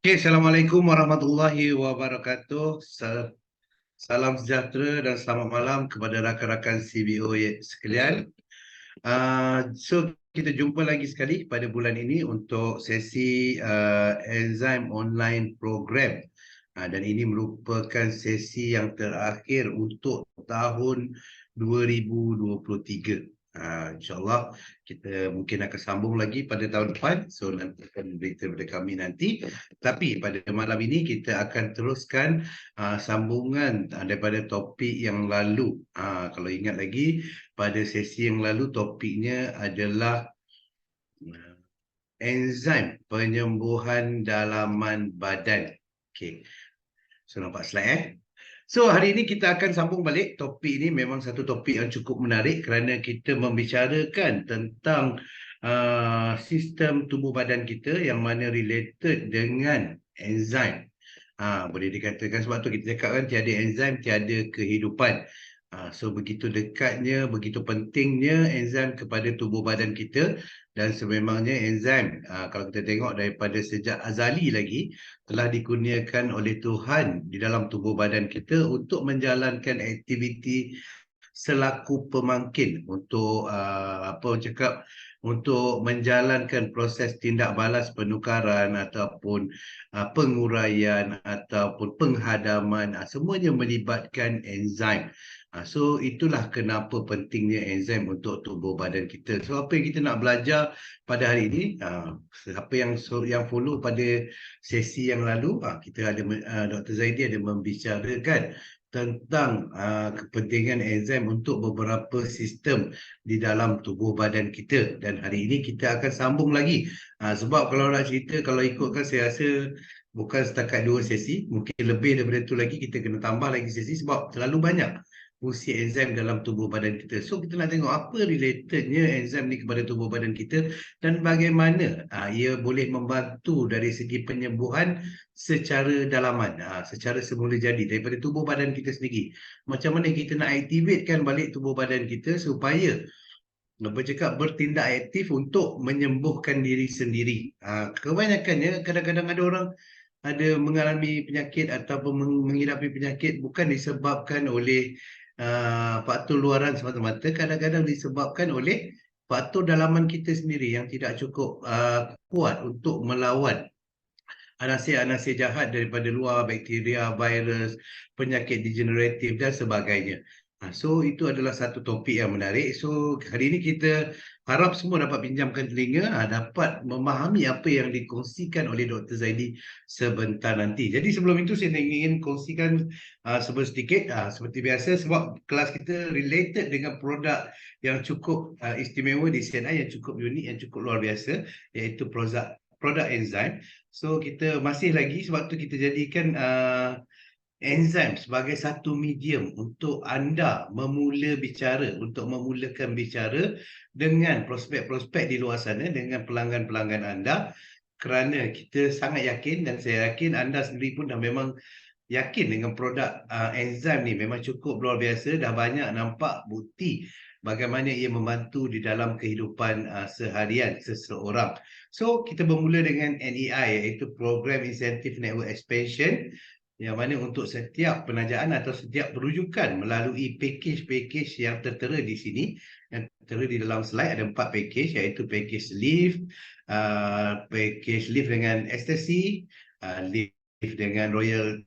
Okay, Assalamualaikum warahmatullahi wabarakatuh. Salam sejahtera dan selamat malam kepada rakan-rakan CBO sekalian. So, kita jumpa lagi sekali pada bulan ini untuk sesi Enzyme Online Program. Dan ini merupakan sesi yang terakhir untuk tahun 2023. InsyaAllah kita mungkin akan sambung lagi pada tahun depan. So nanti akan berita daripada kami nanti. Tapi pada malam ini kita akan teruskan sambungan daripada topik yang lalu. Kalau ingat lagi pada sesi yang lalu topiknya adalah enzim penyembuhan dalaman badan. Okey. So nampak slide So hari ini kita akan sambung balik. Topik ini memang satu topik yang cukup menarik kerana kita membicarakan tentang sistem tubuh badan kita yang mana related dengan enzim. Boleh dikatakan sebab tu kita cakap kan tiada enzim tiada kehidupan. So begitu dekatnya, begitu pentingnya enzim kepada tubuh badan kita. Dan sememangnya enzim kalau kita tengok daripada sejak azali lagi telah dikurniakan oleh Tuhan di dalam tubuh badan kita untuk menjalankan aktiviti selaku pemangkin untuk apa orang cakap untuk menjalankan proses tindak balas penukaran ataupun penguraian ataupun penghadaman, semuanya melibatkan enzim. So itulah kenapa pentingnya enzim untuk tubuh badan kita. So apa yang kita nak belajar pada hari ini, siapa yang follow pada sesi yang lalu, kita ada Dr. Zaidi ada membicarakan tentang kepentingan enzim untuk beberapa sistem di dalam tubuh badan kita. Dan hari ini kita akan sambung lagi. Sebab kalau nak cerita, kalau ikutkan saya rasa bukan setakat 2 sesi, mungkin lebih daripada itu lagi, kita kena tambah lagi sesi sebab terlalu banyak fungsi enzim dalam tubuh badan kita. So kita nak tengok apa relatednya enzim ni kepada tubuh badan kita dan bagaimana ia boleh membantu dari segi penyembuhan secara dalaman, secara semula jadi daripada tubuh badan kita sendiri. Macam mana kita nak aktifkan balik tubuh badan kita supaya bercakap bertindak aktif untuk menyembuhkan diri sendiri. Kebanyakannya kadang-kadang ada orang ada mengalami penyakit ataupun menghidapi penyakit bukan disebabkan oleh faktor luaran semata-mata, kadang-kadang disebabkan oleh faktor dalaman kita sendiri yang tidak cukup kuat untuk melawan anasir-anasir jahat daripada luar, bakteria, virus, penyakit degeneratif dan sebagainya. So itu adalah satu topik yang menarik. So hari ini kita harap semua dapat pinjamkan telinga, dapat memahami apa yang dikongsikan oleh Dr. Zaidi sebentar nanti. Jadi sebelum itu saya ingin kongsikan sedikit seperti biasa sebab kelas kita related dengan produk yang cukup istimewa di CNI, yang cukup unik, yang cukup luar biasa, iaitu produk enzim. So kita masih lagi sebab tu kita jadikan enzim sebagai satu medium untuk anda untuk memulakan bicara dengan prospek-prospek di luar sana, dengan pelanggan-pelanggan anda, kerana kita sangat yakin dan saya yakin anda sendiri pun dah memang yakin dengan produk enzim ni memang cukup luar biasa, dah banyak nampak bukti bagaimana ia membantu di dalam kehidupan seharian seseorang. So kita bermula dengan NEI, iaitu Program Incentive Network Expansion, yang mana untuk setiap penajaan atau setiap perujukan melalui package-package yang tertera di sini, yang tertera di dalam slide ada 4 package, iaitu package lift, package lift dengan ecstasy, lift dengan Royal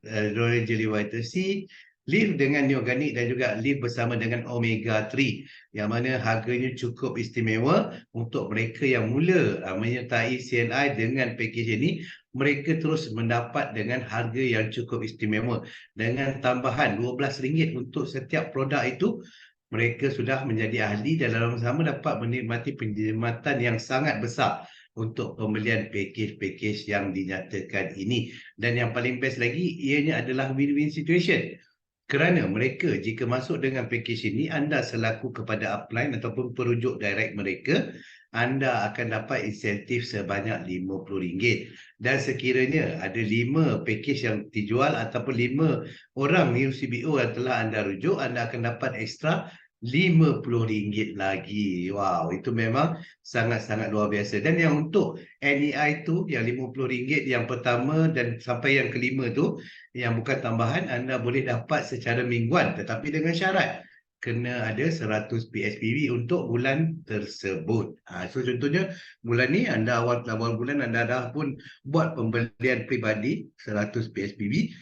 Jelly White C, lift dengan Neoganic dan juga lift bersama dengan Omega 3, yang mana harganya cukup istimewa untuk mereka yang mula menyertai CNI dengan package ini. Mereka terus mendapat dengan harga yang cukup istimewa. Dengan tambahan RM12 untuk setiap produk itu, mereka sudah menjadi ahli dan dalam sama dapat menikmati penjimatan yang sangat besar untuk pembelian package-package yang dinyatakan ini. Dan yang paling best lagi, ianya adalah win-win situation. Kerana mereka jika masuk dengan package ini, anda selaku kepada upline ataupun perujuk direct mereka, anda akan dapat insentif sebanyak RM50. Dan sekiranya ada 5 package yang dijual ataupun 5 orang new CBO yang telah anda rujuk, anda akan dapat ekstra RM50 lagi. Wow, itu memang sangat-sangat luar biasa. Dan yang untuk NEI tu, yang RM50 yang pertama dan sampai yang kelima tu, yang bukan tambahan, anda boleh dapat secara mingguan. Tetapi dengan syarat, kena ada 100 PSPV untuk bulan tersebut. So contohnya, bulan ni anda awal bulan anda dah pun buat pembelian peribadi 100 PSPV,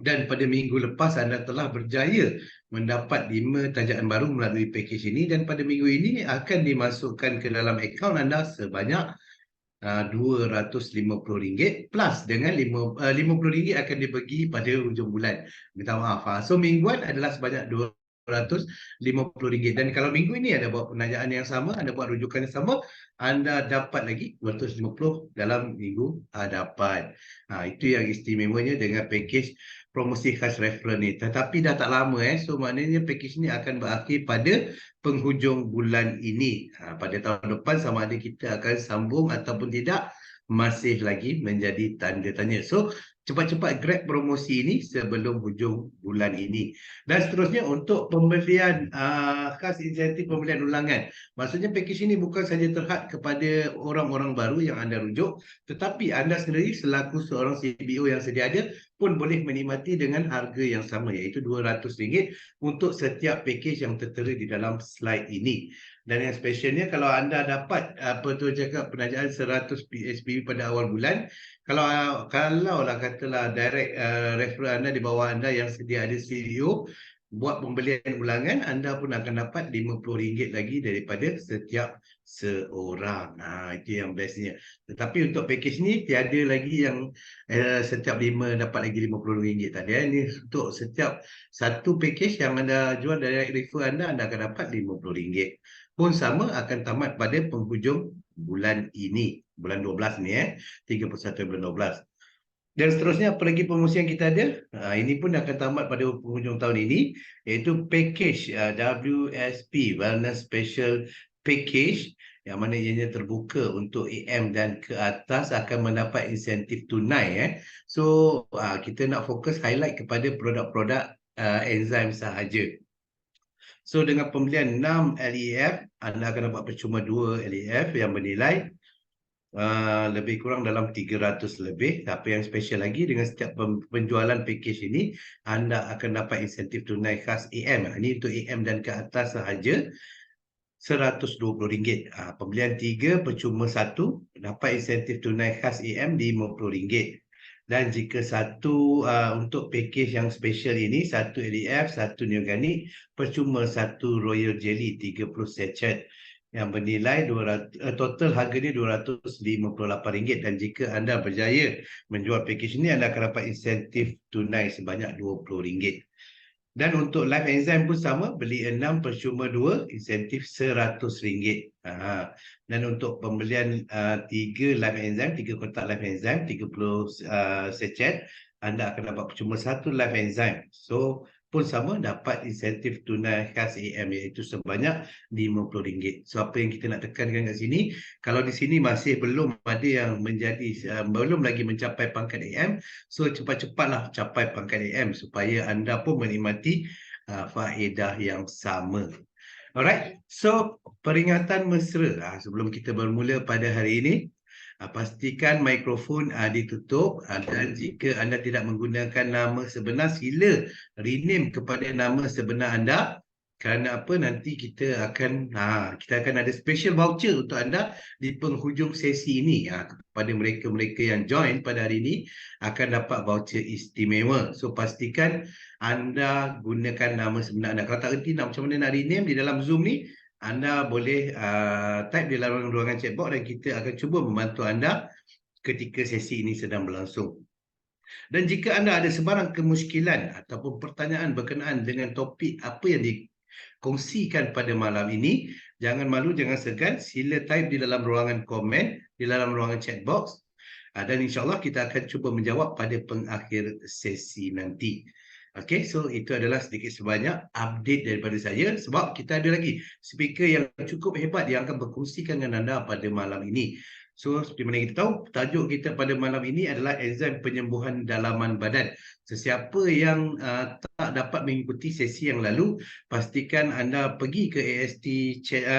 dan pada minggu lepas anda telah berjaya mendapat 5 tajaan baru melalui pakej ini, dan pada minggu ini akan dimasukkan ke dalam akaun anda sebanyak RM250 plus dengan RM50 akan dibagi pada hujung bulan. Minta maaf. So mingguan adalah sebanyak RM250, dan kalau minggu ini ada buat penajaan yang sama, anda buat rujukan yang sama, anda dapat lagi 250 dalam minggu hadapan. Itu yang istimewanya dengan pakej promosi khas referral ni. Tetapi dah tak lama so maknanya pakej ni akan berakhir pada penghujung bulan ini. Pada tahun depan sama ada kita akan sambung ataupun tidak, masih lagi menjadi tanda tanya. So cepat-cepat grab promosi ini sebelum hujung bulan ini. Dan seterusnya untuk pembelian khas insentif pembelian ulangan. Maksudnya pakej ini bukan saja terhad kepada orang-orang baru yang anda rujuk, tetapi anda sendiri selaku seorang CBO yang sedia ada pun boleh menikmati dengan harga yang sama, iaitu RM200 untuk setiap pakej yang tertera di dalam slide ini. Dan yang specialnya, kalau anda dapat penajaan 100 PSPV pada awal bulan, kalau lah katalah direct referral anda di bawah anda yang sedia ada CEO buat pembelian ulangan, anda pun akan dapat RM50 lagi daripada setiap seorang. Itu yang bestnya. Tetapi untuk pakej ni tiada lagi yang setiap 5 dapat lagi RM50 tadi. Ini untuk setiap satu pakej yang anda jual dari refer anda akan dapat RM50. Pun sama akan tamat pada penghujung bulan ini, bulan 12 ni 31 bulan 12. Dan seterusnya, apa lagi promosi yang kita ada? Ini pun akan tamat pada penghujung tahun ini, iaitu pakej WSP, Wellness Special Package, yang mana ianya terbuka untuk AM dan ke atas akan mendapat insentif tunai. So, kita nak fokus highlight kepada produk-produk enzim sahaja. So, dengan pembelian 6 LEF, anda akan dapat percuma 2 LEF yang bernilai lebih kurang dalam 300 lebih. Tapi yang special lagi, dengan setiap penjualan pakej ini, anda akan dapat insentif tunai khas AM. Ini untuk AM dan ke atas sahaja, RM120. Pembelian 3 percuma 1 dapat insentif tunai khas AM RM50. Dan jika satu untuk pakej yang special ini, 1 LEF, 1 Neoganic, percuma 1 Royal Jelly 30 sachet yang bernilai total harganya RM258. Dan jika anda berjaya menjual pakej ini, anda akan dapat insentif tunai sebanyak RM20. Dan untuk Life Enzyme pun sama, beli 6 percuma 2, insentif RM100. Dan untuk pembelian 3 Life Enzyme, 3 kotak Life Enzyme, 30 sachet, anda akan dapat percuma 1 Life Enzyme. So, pun sama dapat insentif tunai khas AM, iaitu sebanyak RM50. So, apa yang kita nak tekankan kat sini, kalau di sini masih belum ada yang menjadi, belum lagi mencapai pangkat AM, so cepat-cepatlah capai pangkat AM supaya anda pun menikmati faedah yang sama. Alright, so peringatan mesra sebelum kita bermula pada hari ini. Pastikan mikrofon ditutup, dan jika anda tidak menggunakan nama sebenar, sila rename kepada nama sebenar anda. Kerana apa, nanti kita akan ada special voucher untuk anda di penghujung sesi ini. Kepada mereka-mereka yang join pada hari ini akan dapat voucher istimewa. So pastikan anda gunakan nama sebenar anda. Kalau tak erti macam mana nak rename di dalam Zoom ni, anda boleh type di dalam ruangan chatbox dan kita akan cuba membantu anda ketika sesi ini sedang berlangsung. Dan jika anda ada sebarang kemusykilan ataupun pertanyaan berkenaan dengan topik apa yang dikongsikan pada malam ini, jangan malu, jangan segan, sila type di dalam ruangan komen, di dalam ruangan chatbox, dan insyaAllah kita akan cuba menjawab pada pengakhir sesi nanti. Okay, so itu adalah sedikit sebanyak update daripada saya, sebab kita ada lagi speaker yang cukup hebat yang akan berkongsikan dengan anda pada malam ini. So, seperti mana kita tahu, tajuk kita pada malam ini adalah enzim penyembuhan dalaman badan. Sesiapa yang tak dapat mengikuti sesi yang lalu, pastikan anda pergi ke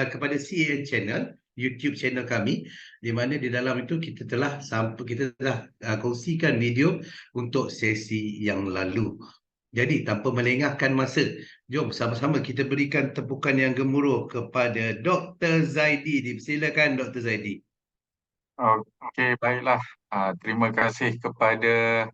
kepada CAN channel, YouTube channel kami, di mana di dalam itu kita telah kongsikan video untuk sesi yang lalu. Jadi, tanpa melengahkan masa, jom sama-sama kita berikan tepukan yang gemuruh kepada Dr. Zaidi. Silakan Dr. Zaidi. Okey, baiklah. Terima kasih kepada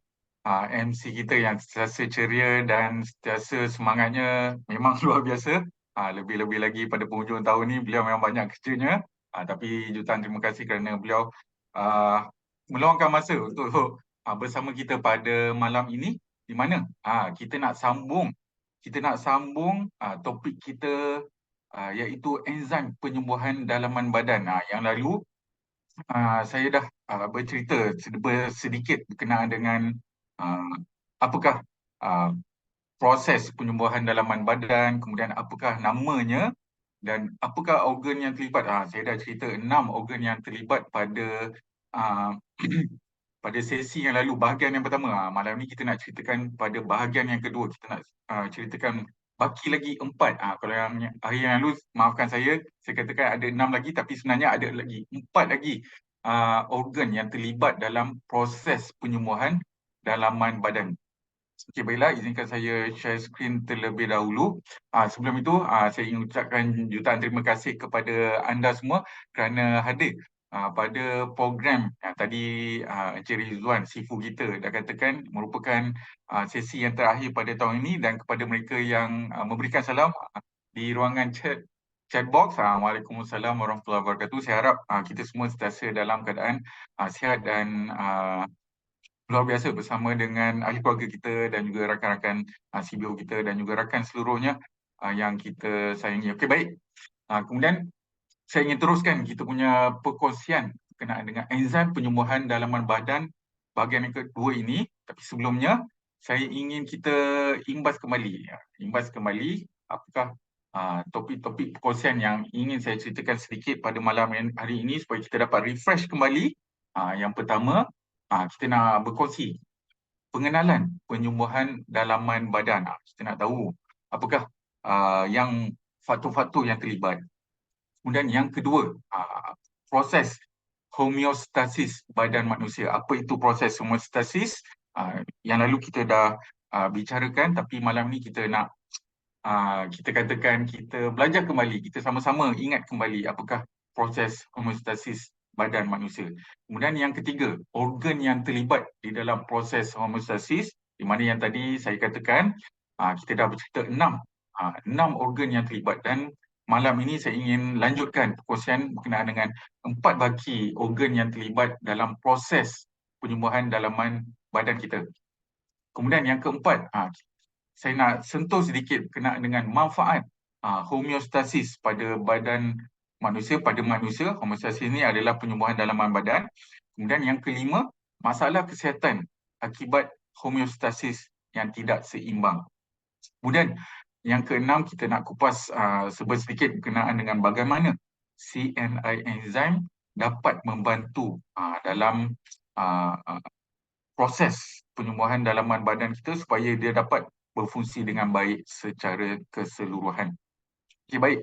MC kita yang sentiasa ceria dan sentiasa semangatnya memang luar biasa. Lebih-lebih lagi pada penghujung tahun ni beliau memang banyak kerjanya. Tapi jutaan terima kasih kerana beliau uh, meluangkan masa untuk bersama kita pada malam ini, di mana kita nak sambung topik kita iaitu enzim penyembuhan dalaman badan. Yang lalu saya dah bercerita sedikit berkenaan dengan uh, apakah uh, proses penyembuhan dalaman badan, kemudian apakah namanya dan apakah organ yang terlibat. Saya dah cerita 6 organ yang terlibat pada uh, pada sesi yang lalu, bahagian yang pertama. Malam ni kita nak ceritakan pada bahagian yang kedua. Kita nak ceritakan baki lagi 4. Kalau yang hari yang lalu, maafkan saya katakan ada 6 lagi, tapi sebenarnya ada lagi 4 lagi organ yang terlibat dalam proses penyembuhan dalaman badan. Okey, baiklah, izinkan saya share skrin terlebih dahulu. Sebelum itu, saya ingin ucapkan jutaan terima kasih kepada anda semua kerana hadir pada program yang tadi Encik Rizwan, Sifu kita dah katakan merupakan sesi yang terakhir pada tahun ini, dan kepada mereka yang memberikan salam di ruangan chat box. Waalaikumsalam warahmatullahi wabarakatuh. Saya harap kita semua sentiasa dalam keadaan sihat dan luar biasa bersama dengan ahli keluarga kita dan juga rakan-rakan CBO kita dan juga rakan seluruhnya yang kita sayangi. Okey, baik. Kemudian saya ingin teruskan kita punya perkongsian berkenaan dengan enzim penyembuhan dalaman badan bahagian yang kedua ini. Tapi sebelumnya, saya ingin kita imbas kembali apakah topik-topik perkongsian yang ingin saya ceritakan sedikit pada malam hari ini supaya kita dapat refresh kembali. Yang pertama, kita nak berkongsi pengenalan penyembuhan dalaman badan. Kita nak tahu apakah yang faktor-faktor yang terlibat. Kemudian yang kedua, proses homeostasis badan manusia. Apa itu proses homeostasis? Yang lalu kita dah bicarakan, tapi malam ni kita nak kita katakan kita belajar kembali, kita sama-sama ingat kembali apakah proses homeostasis badan manusia. Kemudian yang ketiga, organ yang terlibat di dalam proses homeostasis, di mana yang tadi saya katakan kita dah bercerita 6 organ yang terlibat, dan malam ini saya ingin lanjutkan perkongsian berkenaan dengan 4 baki organ yang terlibat dalam proses penyembuhan dalaman badan kita. Kemudian yang keempat, saya nak sentuh sedikit berkenaan dengan manfaat homeostasis pada badan manusia. Homeostasis ini adalah penyembuhan dalaman badan. Kemudian yang kelima, masalah kesihatan akibat homeostasis yang tidak seimbang. Kemudian yang keenam, kita nak kupas sedikit berkenaan dengan bagaimana CNI enzim dapat membantu dalam proses penyembuhan dalaman badan kita supaya dia dapat berfungsi dengan baik secara keseluruhan. Okey, baik.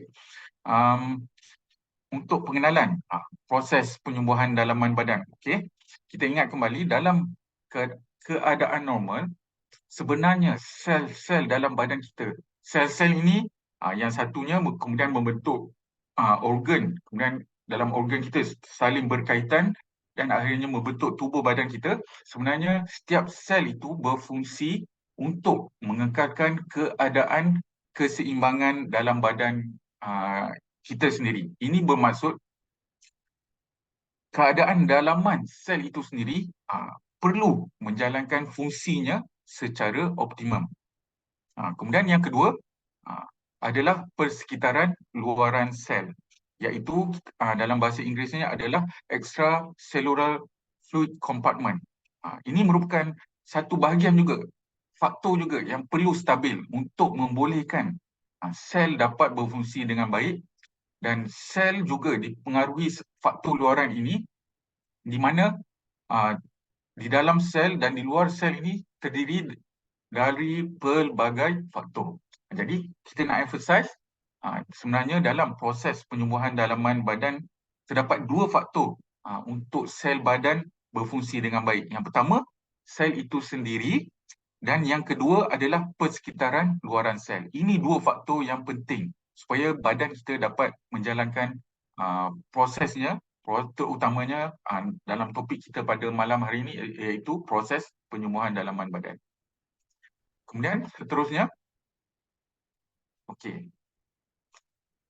Untuk pengenalan proses penyembuhan dalaman badan, okey, kita ingat kembali dalam keadaan normal, sebenarnya sel-sel dalam badan kita, sel-sel ini yang satunya kemudian membentuk organ, kemudian dalam organ kita saling berkaitan dan akhirnya membentuk tubuh badan kita. Sebenarnya setiap sel itu berfungsi untuk mengekalkan keadaan keseimbangan dalam badan kita sendiri. Ini bermaksud keadaan dalaman sel itu sendiri perlu menjalankan fungsinya secara optimum. Kemudian yang kedua adalah persekitaran luaran sel, iaitu dalam bahasa Inggerisnya adalah extracellular fluid compartment. Ini merupakan satu bahagian juga, faktor juga yang perlu stabil untuk membolehkan sel dapat berfungsi dengan baik, dan sel juga dipengaruhi faktor luaran ini di mana di dalam sel dan di luar sel ini terdiri dari pelbagai faktor. Jadi kita nak emphasize sebenarnya dalam proses penyembuhan dalaman badan terdapat dua faktor untuk sel badan berfungsi dengan baik. Yang pertama, sel itu sendiri, dan yang kedua adalah persekitaran luaran sel. Ini dua faktor yang penting supaya badan kita dapat menjalankan prosesnya, terutamanya dalam topik kita pada malam hari ini, iaitu proses penyembuhan dalaman badan. Kemudian seterusnya, okey,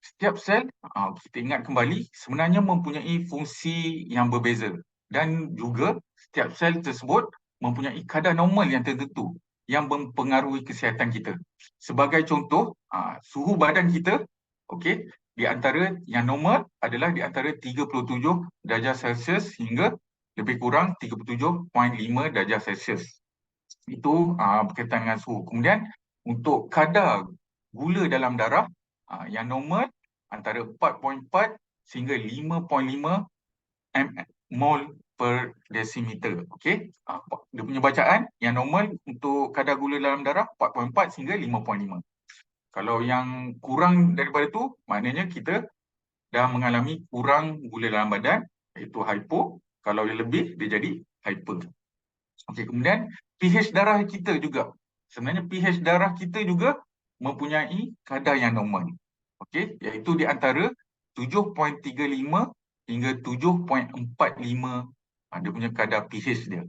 setiap sel, kita ingat kembali, sebenarnya mempunyai fungsi yang berbeza, dan juga setiap sel tersebut mempunyai kadar normal yang tertentu yang mempengaruhi kesihatan kita. Sebagai contoh, suhu badan kita, okey, di antara yang normal adalah di antara 37 darjah Celsius hingga lebih kurang 37.5 darjah Celsius. Itu berkaitan dengan suhu. Kemudian untuk kadar gula dalam darah yang normal antara 4.4 sehingga 5.5 mol per desimeter. Okey. Dia punya bacaan yang normal untuk kadar gula dalam darah 4.4 sehingga 5.5. Kalau yang kurang daripada tu, maknanya kita dah mengalami kurang gula dalam badan, iaitu hypo. Kalau dia lebih, dia jadi hyper. Okey, kemudian pH darah kita juga. Sebenarnya pH darah kita juga mempunyai kadar yang normal. Okey, iaitu di antara 7.35 hingga 7.45 dia punya kadar pH dia.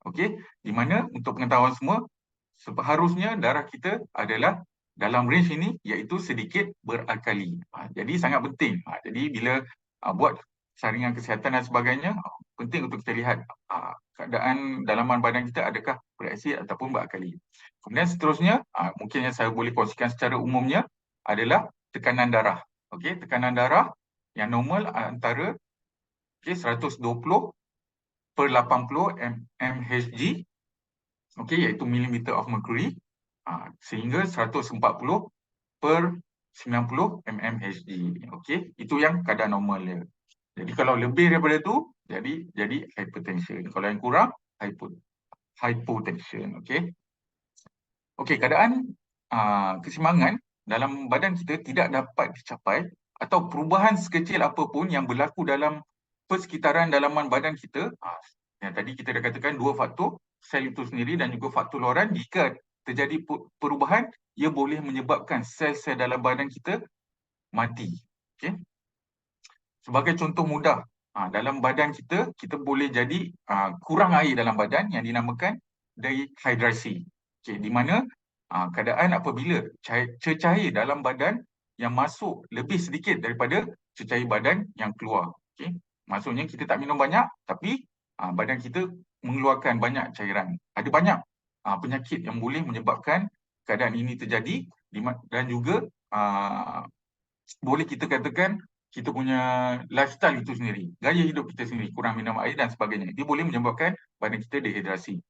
Okey, di mana untuk pengetahuan semua, seharusnya darah kita adalah dalam range ini, iaitu sedikit beralkali. Jadi sangat penting. Jadi bila buat saringan kesihatan dan sebagainya, penting untuk kita lihat keadaan dalaman badan kita adakah berasid ataupun beralkali. Kemudian seterusnya, mungkin yang saya boleh kongsikan secara umumnya adalah tekanan darah. Okey, tekanan darah yang normal antara 120 per 80 mmHg, okey, iaitu millimeter of mercury, sehingga 140 per 90 mmHg. Okey, itu yang kadar normal dia. Jadi kalau lebih daripada tu, jadi hypertension. Kalau yang kurang, hypotension. Okey. Okey, keadaan keseimbangan dalam badan kita tidak dapat dicapai, atau perubahan sekecil apapun yang berlaku dalam persekitaran dalaman badan kita, yang tadi kita dah katakan dua faktor, sel itu sendiri dan juga faktor luaran, jika terjadi perubahan, ia boleh menyebabkan sel-sel dalam badan kita mati. Okay? Sebagai contoh mudah, dalam badan kita, kita boleh jadi kurang air dalam badan yang dinamakan dehidrasi. Okay, di mana keadaan apabila cecair dalam badan yang masuk lebih sedikit daripada cecair badan yang keluar. Okay? Maksudnya kita tak minum banyak, tapi badan kita mengeluarkan banyak cairan. Ada banyak penyakit yang boleh menyebabkan keadaan ini terjadi, dan juga boleh kita katakan kita punya lifestyle itu sendiri, gaya hidup kita sendiri, kurang minum air dan sebagainya, dia boleh menyebabkan badan kita dehidrasi.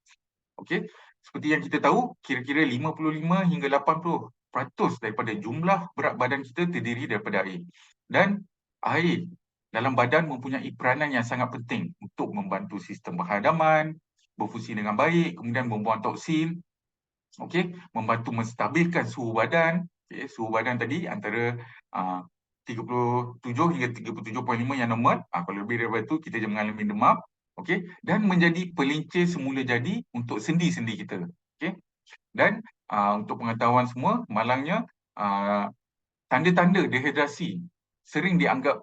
Okey, seperti yang kita tahu, kira-kira 55 hingga 80% daripada jumlah berat badan kita terdiri daripada air. Dan air dalam badan mempunyai peranan yang sangat penting untuk membantu sistem penghadaman berfungsi dengan baik, kemudian membuang toksin, okey, membantu menstabilkan suhu badan. Okay, suhu badan tadi antara 37 hingga 37.5 yang normal. Kalau lebih daripada itu, kita mengalami demam. Okey, dan menjadi pelincir semula jadi untuk sendi-sendi kita. Okey. Dan untuk pengetahuan semua, malangnya tanda-tanda dehidrasi sering dianggap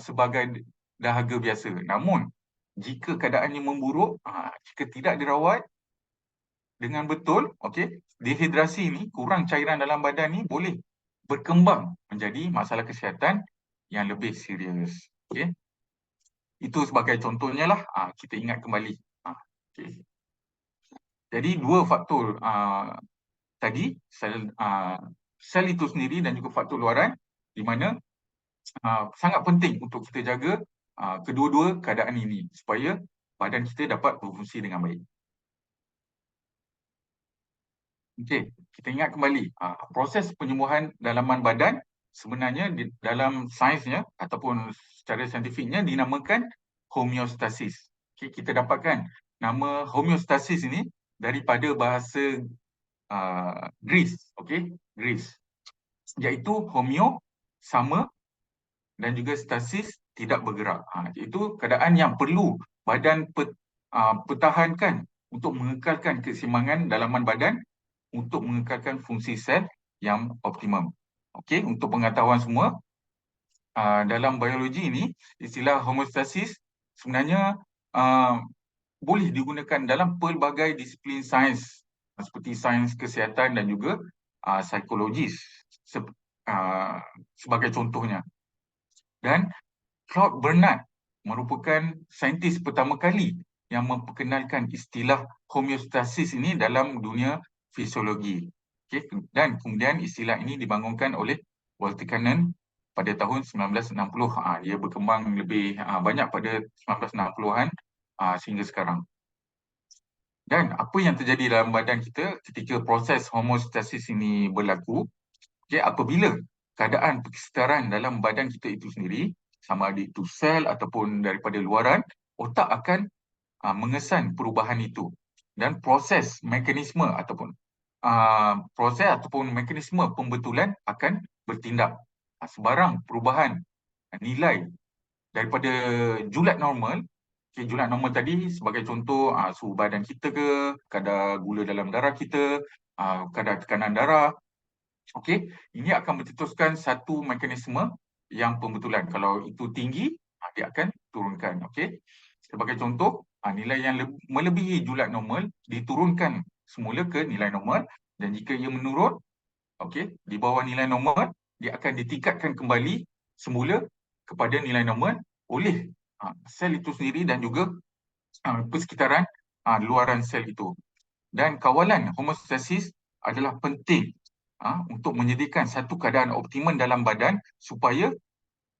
sebagai dahaga biasa. Namun, jika keadaannya memburuk, jika tidak dirawat dengan betul, okey, dehidrasi ni, kurang cairan dalam badan ni boleh berkembang menjadi masalah kesihatan yang lebih serius. Okey. Itu sebagai contohnya lah, kita ingat kembali. Okay. Jadi dua faktor tadi, sel itu sendiri dan juga faktor luaran, di mana sangat penting untuk kita jaga kedua-dua keadaan ini supaya badan kita dapat berfungsi dengan baik. Okey, kita ingat kembali, proses penyembuhan dalaman badan sebenarnya dalam sainsnya ataupun secara saintifiknya dinamakan homeostasis. Okay, kita dapatkan nama homeostasis ini daripada bahasa Greece, okay, Greece, iaitu homeo sama dan juga stasis tidak bergerak. Iaitu keadaan yang perlu badan pertahankan untuk mengekalkan keseimbangan dalaman badan untuk mengekalkan fungsi sel yang optimum. Okey, untuk pengetahuan semua, dalam biologi ini istilah homeostasis sebenarnya boleh digunakan dalam pelbagai disiplin sains seperti sains kesihatan dan juga psikologis sebagai contohnya. Dan Claude Bernard merupakan saintis pertama kali yang memperkenalkan istilah homeostasis ini dalam dunia fisiologi. Okay. Dan kemudian istilah ini dibangunkan oleh Walter Cannon pada tahun 1960. Dia berkembang lebih banyak pada 1960-an sehingga sekarang. Dan apa yang terjadi dalam badan kita ketika proses homeostasis ini berlaku, okay, apabila keadaan persekitaran dalam badan kita itu sendiri, sama ada itu sel ataupun daripada luaran, otak akan mengesan perubahan itu. Dan proses mekanisme ataupun mekanisme pembetulan akan bertindak. Sebarang perubahan nilai daripada julat normal, okay, julat normal tadi sebagai contoh suhu badan kita ke, kadar gula dalam darah kita, kadar tekanan darah. Okey, ini akan mencetuskan satu mekanisme yang pembetulan. Kalau itu tinggi, dia akan turunkan. Okey, sebagai contoh, nilai yang melebihi julat normal diturunkan semula ke nilai normal, dan jika ia menurun, okey, di bawah nilai normal, dia akan ditingkatkan kembali semula kepada nilai normal oleh sel itu sendiri dan juga persekitaran luaran sel itu. Dan kawalan homeostasis adalah penting untuk menyediakan satu keadaan optimum dalam badan supaya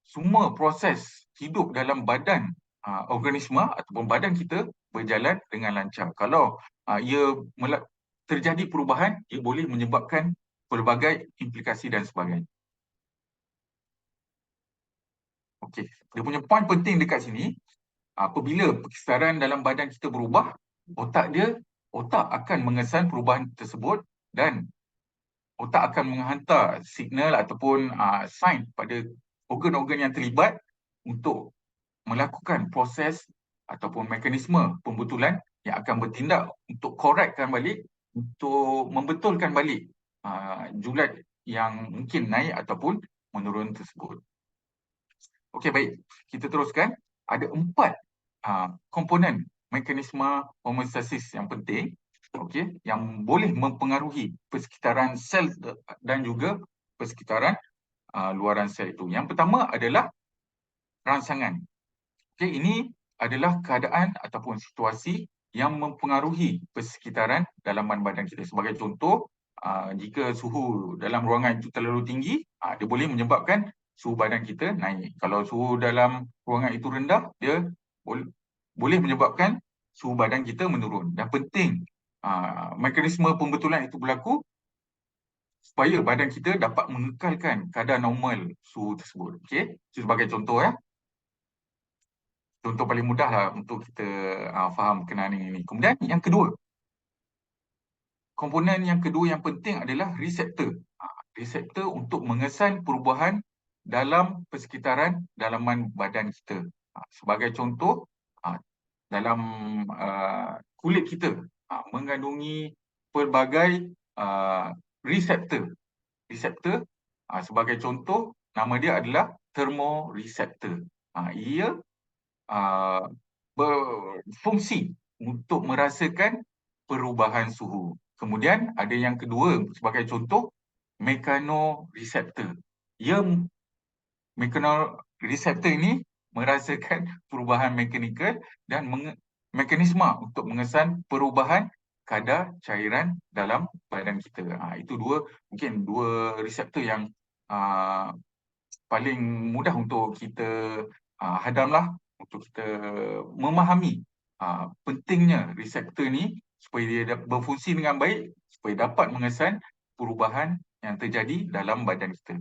semua proses hidup dalam badan organisma ataupun badan kita berjalan dengan lancar. Kalau ia terjadi perubahan, ia boleh menyebabkan pelbagai implikasi dan sebagainya. Okey, dia punya poin penting dekat sini, apabila persekitaran dalam badan kita berubah, otak akan mengesan perubahan tersebut dan otak akan menghantar signal ataupun sign pada organ-organ yang terlibat untuk melakukan proses ataupun mekanisme pembetulan yang akan bertindak untuk correctkan balik, untuk membetulkan balik julat yang mungkin naik ataupun menurun tersebut. Okey, baik. Kita teruskan. Ada 4 komponen mekanisme homeostasis yang penting, okey, yang boleh mempengaruhi persekitaran sel dan juga persekitaran luaran sel itu. Yang pertama adalah rangsangan. Okey, ini adalah keadaan ataupun situasi yang mempengaruhi persekitaran dalaman badan kita. Sebagai contoh, jika suhu dalam ruangan itu terlalu tinggi, dia boleh menyebabkan suhu badan kita naik. Kalau suhu dalam ruangan itu rendah, dia boleh menyebabkan suhu badan kita menurun. Dan penting mekanisme pembetulan itu berlaku supaya badan kita dapat mengekalkan kadar normal suhu tersebut. Okey, sebagai contoh contoh paling mudah lah untuk kita faham berkenaan ini. Kemudian yang kedua, komponen yang kedua yang penting adalah reseptor. Reseptor untuk mengesan perubahan dalam persekitaran dalaman badan kita. Sebagai contoh, dalam kulit kita mengandungi pelbagai reseptor. Reseptor, sebagai contoh, nama dia adalah thermoreceptor. Ia berfungsi untuk merasakan perubahan suhu. Kemudian ada yang kedua sebagai contoh, mechanoreceptor. Mechanoreceptor ini merasakan perubahan mekanikal dan mekanisme untuk mengesan perubahan kadar cairan dalam badan kita. Itu mungkin dua reseptor yang paling mudah untuk kita hadamlah, untuk kita memahami pentingnya reseptor ni supaya dia berfungsi dengan baik, supaya dapat mengesan perubahan yang terjadi dalam badan kita.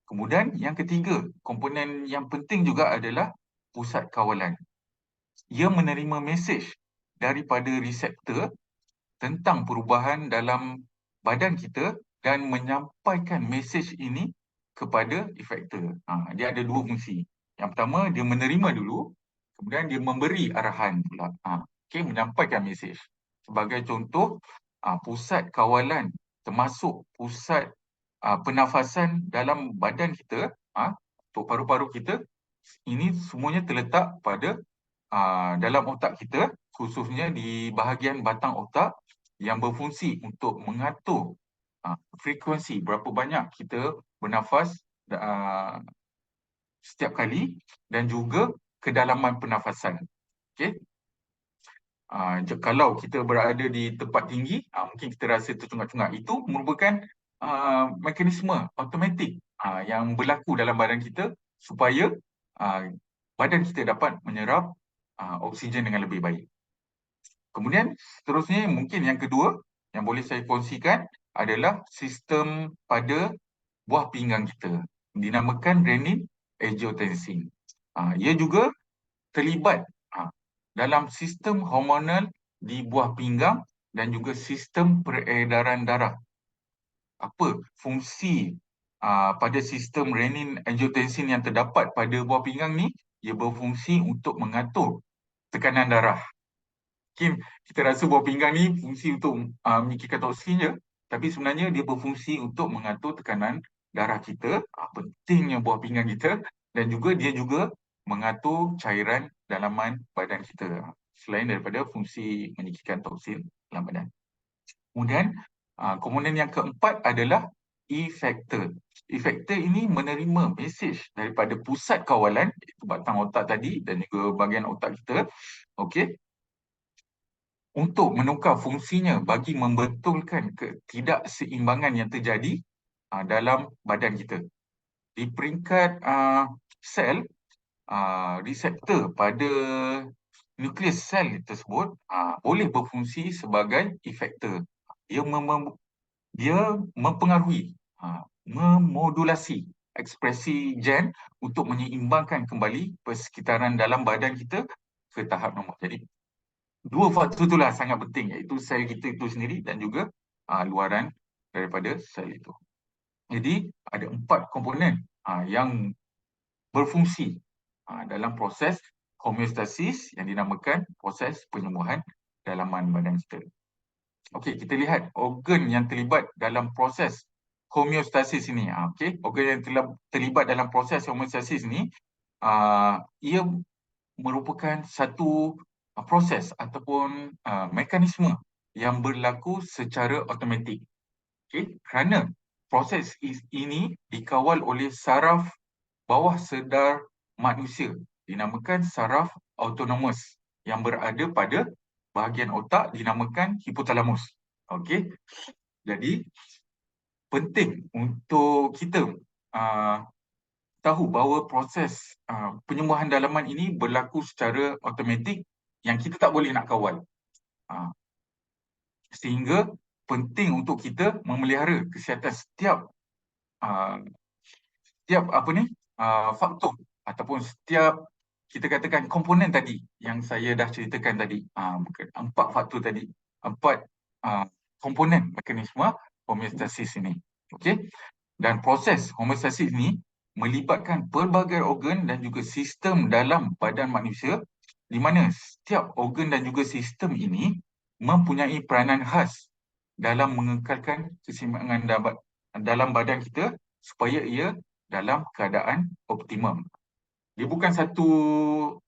Kemudian yang ketiga, komponen yang penting juga adalah pusat kawalan. ia menerima mesej daripada reseptor tentang perubahan dalam badan kita dan menyampaikan mesej ini kepada efektor. Dia ada dua fungsi. Yang pertama, dia menerima dulu, kemudian dia memberi arahan pula. Okey, menyampaikan mesej. Sebagai contoh, pusat kawalan termasuk pusat pernafasan dalam badan kita, untuk paru-paru kita, ini semuanya terletak pada dalam otak kita, khususnya di bahagian batang otak yang berfungsi untuk mengatur frekuensi berapa banyak kita bernafas setiap kali dan juga kedalaman pernafasan. Okey. Kalau kita berada di tempat tinggi, mungkin kita rasa tercungak-cungak. Itu merupakan mekanisme automatik yang berlaku dalam badan kita supaya badan kita dapat menyerap oksigen dengan lebih baik. Kemudian seterusnya mungkin yang kedua yang boleh saya kongsikan adalah sistem pada buah pinggang kita, dinamakan renin-angiotensin. Ia juga terlibat dalam sistem hormonal di buah pinggang dan juga sistem peredaran darah. Apa fungsi pada sistem renin-angiotensin yang terdapat pada buah pinggang ni? Ia berfungsi untuk mengatur tekanan darah. Mungkin kita rasa buah pinggang ni fungsi untuk menyingkirkan toksin je, tapi sebenarnya dia berfungsi untuk mengatur tekanan darah kita. Pentingnya buah pinggang kita, dan juga dia juga mengatur cairan dalaman badan kita, selain daripada fungsi menyingkirkan toksin dalam badan. Kemudian komponen yang keempat adalah efektor. Efektor ini menerima mesej daripada pusat kawalan, iaitu batang otak tadi dan juga bahagian otak kita, okey, untuk menukar fungsinya bagi membetulkan ketidakseimbangan yang terjadi dalam badan kita. Di peringkat sel, reseptor pada nukleus sel tersebut boleh berfungsi sebagai efektor. Dia mempengaruhi, memodulasi ekspresi gen untuk menyeimbangkan kembali persekitaran dalam badan kita ke tahap normal. Jadi dua faktor itulah sangat penting, iaitu sel kita itu sendiri dan juga luaran daripada sel itu. Jadi ada 4 komponen yang berfungsi dalam proses homeostasis yang dinamakan proses penyembuhan dalaman badan kita. Okey, kita lihat organ yang terlibat dalam proses homeostasis ini. Okey, organ yang terlibat dalam proses homeostasis ini, ia merupakan satu proses ataupun mekanisme yang berlaku secara automatik. Okay? Kerana proses ini dikawal oleh saraf bawah sedar manusia, dinamakan saraf autonomous yang berada pada bahagian otak dinamakan hipotalamus. Okey. Jadi penting untuk kita tahu bahawa proses penyembuhan dalaman ini berlaku secara automatik yang kita tak boleh nak kawal. Sehingga penting untuk kita memelihara kesihatan setiap faktor ataupun setiap, kita katakan, komponen tadi yang saya dah ceritakan tadi. 4 faktor tadi, 4 komponen mekanisme homeostasis ini. Okey. Dan proses homeostasis ini melibatkan pelbagai organ dan juga sistem dalam badan manusia, di mana setiap organ dan juga sistem ini mempunyai peranan khas dalam mengekalkan keseimbangan dalam badan kita supaya ia dalam keadaan optimum. Dia bukan satu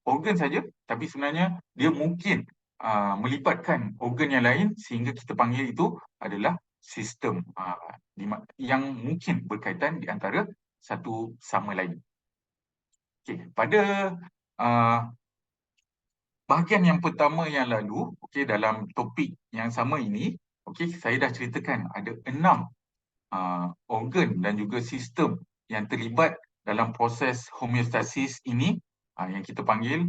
organ saja, tapi sebenarnya dia mungkin melibatkan organ yang lain sehingga kita panggil itu adalah sistem yang mungkin berkaitan di antara satu sama lain. Okay. Pada bahagian yang pertama yang lalu, dalam topik yang sama ini, saya dah ceritakan ada 6 organ dan juga sistem yang terlibat dalam proses homeostasis ini, yang kita panggil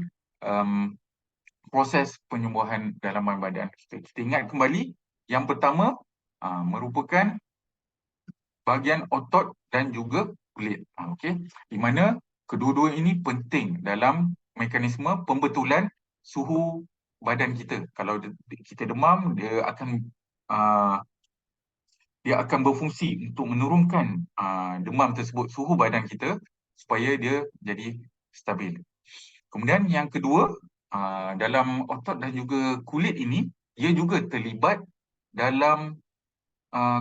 proses penyembuhan dalaman badan kita. Kita ingat kembali, yang pertama merupakan bahagian otot dan juga kulit. Di mana kedua-dua ini penting dalam mekanisme pembetulan suhu badan kita. Kalau kita demam, dia akan berfungsi untuk menurunkan demam tersebut, suhu badan kita, supaya dia jadi stabil. Kemudian yang kedua, dalam otot dan juga kulit ini, ia juga terlibat dalam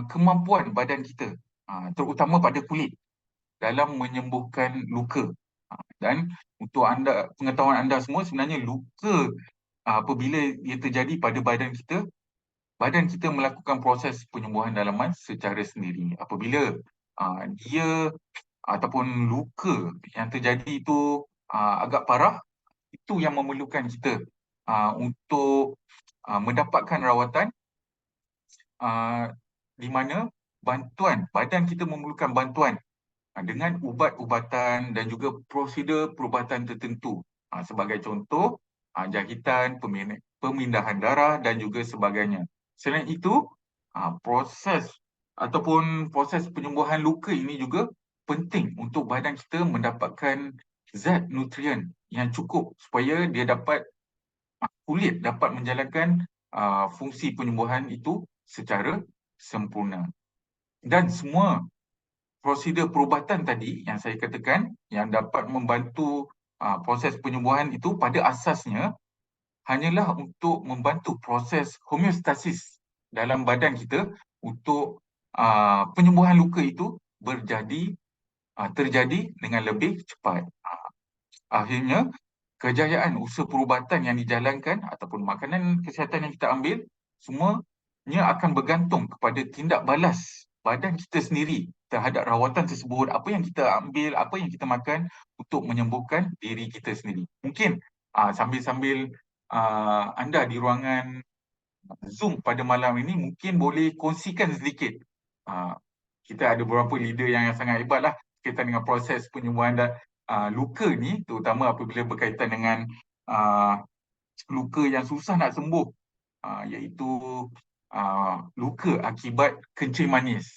kemampuan badan kita, terutama pada kulit, dalam menyembuhkan luka. Dan untuk pengetahuan anda semua, sebenarnya luka apabila ia terjadi pada badan kita melakukan proses penyembuhan dalaman secara sendiri. Apabila dia ataupun luka yang terjadi itu agak parah, itu yang memerlukan kita untuk mendapatkan rawatan, di mana badan kita memerlukan bantuan dengan ubat-ubatan dan juga prosedur perubatan tertentu. Sebagai contoh, jahitan, pemindahan darah dan juga sebagainya. Selain itu, proses penyembuhan luka ini juga penting untuk badan kita mendapatkan zat nutrien yang cukup supaya kulit dapat menjalankan fungsi penyembuhan itu secara sempurna. Dan semua prosedur perubatan tadi yang saya katakan yang dapat membantu proses penyembuhan itu pada asasnya hanyalah untuk membantu proses homeostasis dalam badan kita untuk penyembuhan luka itu terjadi dengan lebih cepat. Akhirnya, kejayaan usaha perubatan yang dijalankan ataupun makanan kesihatan yang kita ambil, semuanya akan bergantung kepada tindak balas badan kita sendiri terhadap rawatan tersebut, apa yang kita ambil, apa yang kita makan untuk menyembuhkan diri kita sendiri. Mungkin sambil-sambil anda di ruangan Zoom pada malam ini mungkin boleh kongsikan sedikit. Kita ada beberapa leader yang sangat hebat lah berkaitan dengan proses penyembuhan luka ni, terutama apabila berkaitan dengan luka yang susah nak sembuh, iaitu luka akibat kencing manis.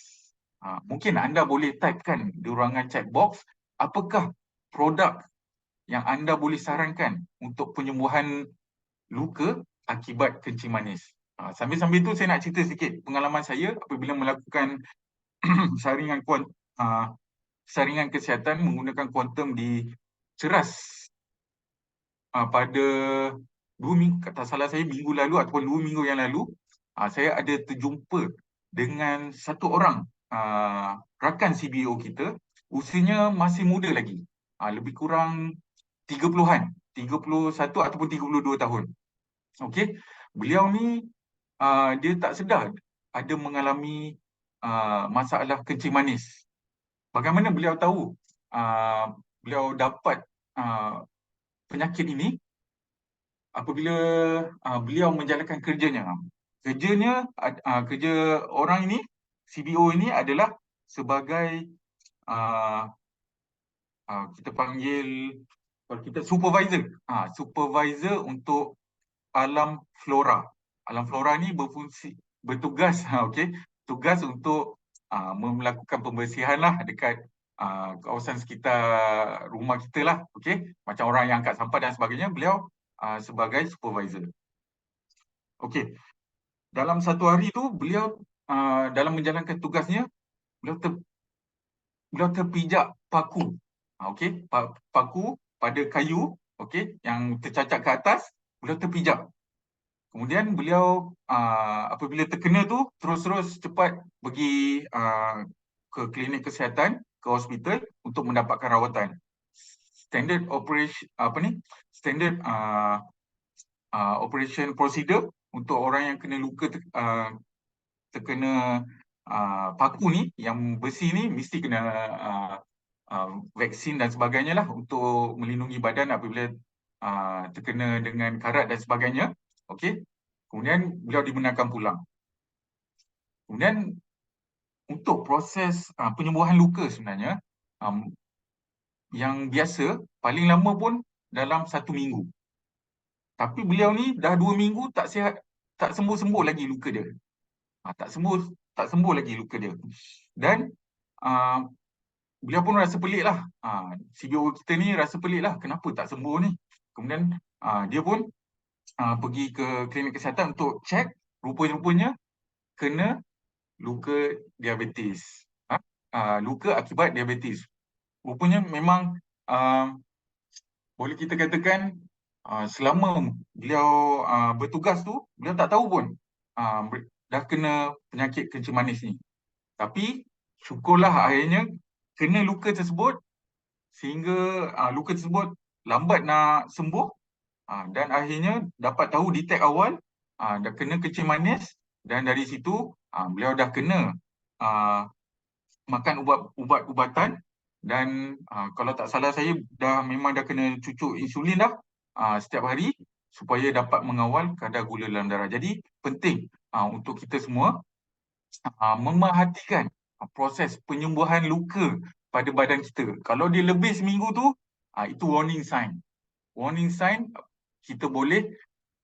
Mungkin anda boleh typekan di ruangan chat box apakah produk yang anda boleh sarankan untuk penyembuhan luka akibat kencing manis. Sambil-sambil tu saya nak cerita sikit pengalaman saya apabila melakukan saringan kesihatan menggunakan kuantum di Ceras pada 2 minggu, kata salah saya, minggu lalu ataupun 2 minggu yang lalu. Saya ada terjumpa dengan satu orang rakan CBO kita, usianya masih muda lagi, lebih kurang 30-an, 31 ataupun 32 tahun. Okey, beliau ni dia tak sedar ada mengalami masalah kencing manis. Bagaimana beliau tahu beliau dapat penyakit ini? Apabila beliau menjalankan kerjanya. Kerja orang ini, CBO ini adalah sebagai kita panggil, kalau kita supervisor untuk alam flora. Alam flora ni bertugas tugas untuk melakukan pembersihan lah dekat kawasan sekitar rumah kita lah, macam orang yang angkat sampah dan sebagainya. Beliau sebagai supervisor. Okey, dalam satu hari tu beliau dalam menjalankan tugasnya, beliau terpijak paku, paku pada kayu, yang tercacat ke atas, beliau terpijak. Kemudian beliau apabila terkena tu terus cepat pergi ke klinik kesihatan, ke hospital untuk mendapatkan rawatan. Standard operation procedure untuk orang yang kena luka terkena paku ni yang besi ni, mesti kena vaksin dan sebagainya lah untuk melindungi badan apabila terkena dengan karat dan sebagainya. Kemudian beliau dibenarkan pulang. Kemudian untuk proses penyembuhan luka sebenarnya, yang biasa paling lama pun dalam 1 minggu. Tapi beliau ni dah 2 minggu tak sihat, tak sembuh-sembuh lagi luka dia. Tak sembuh lagi luka dia. Dan beliau pun rasa pelik lah. CBO kita ni rasa pelik lah, kenapa tak sembuh ni. Kemudian dia pun pergi ke klinik kesihatan untuk cek, rupanya kena luka diabetes. Luka akibat diabetes. Rupanya memang boleh kita katakan selama beliau bertugas tu, beliau tak tahu pun dah kena penyakit kencing manis ni. Tapi syukurlah akhirnya kena luka tersebut sehingga luka tersebut lambat nak sembuh dan akhirnya dapat tahu detect awal dah kena kencing manis dan dari situ beliau dah kena makan ubat-ubatan dan kalau tak salah saya memang dah kena cucuk insulin dah setiap hari supaya dapat mengawal kadar gula dalam darah. Jadi penting untuk kita semua memerhatikan proses penyembuhan luka pada badan kita. Kalau dia lebih seminggu tu, itu warning sign. Warning sign kita boleh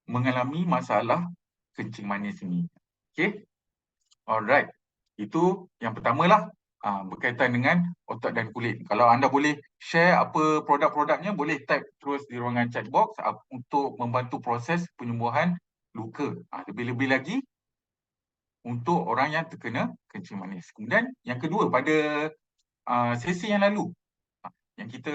mengalami masalah kencing manis ini. Okay? Alright. Itu yang pertamalah berkaitan dengan otak dan kulit. Kalau anda boleh share apa produk-produknya, boleh type terus di ruangan chat box untuk membantu proses penyembuhan luka. Lebih-lebih lagi untuk orang yang terkena kencing manis. Kemudian yang kedua, pada sesi yang lalu yang kita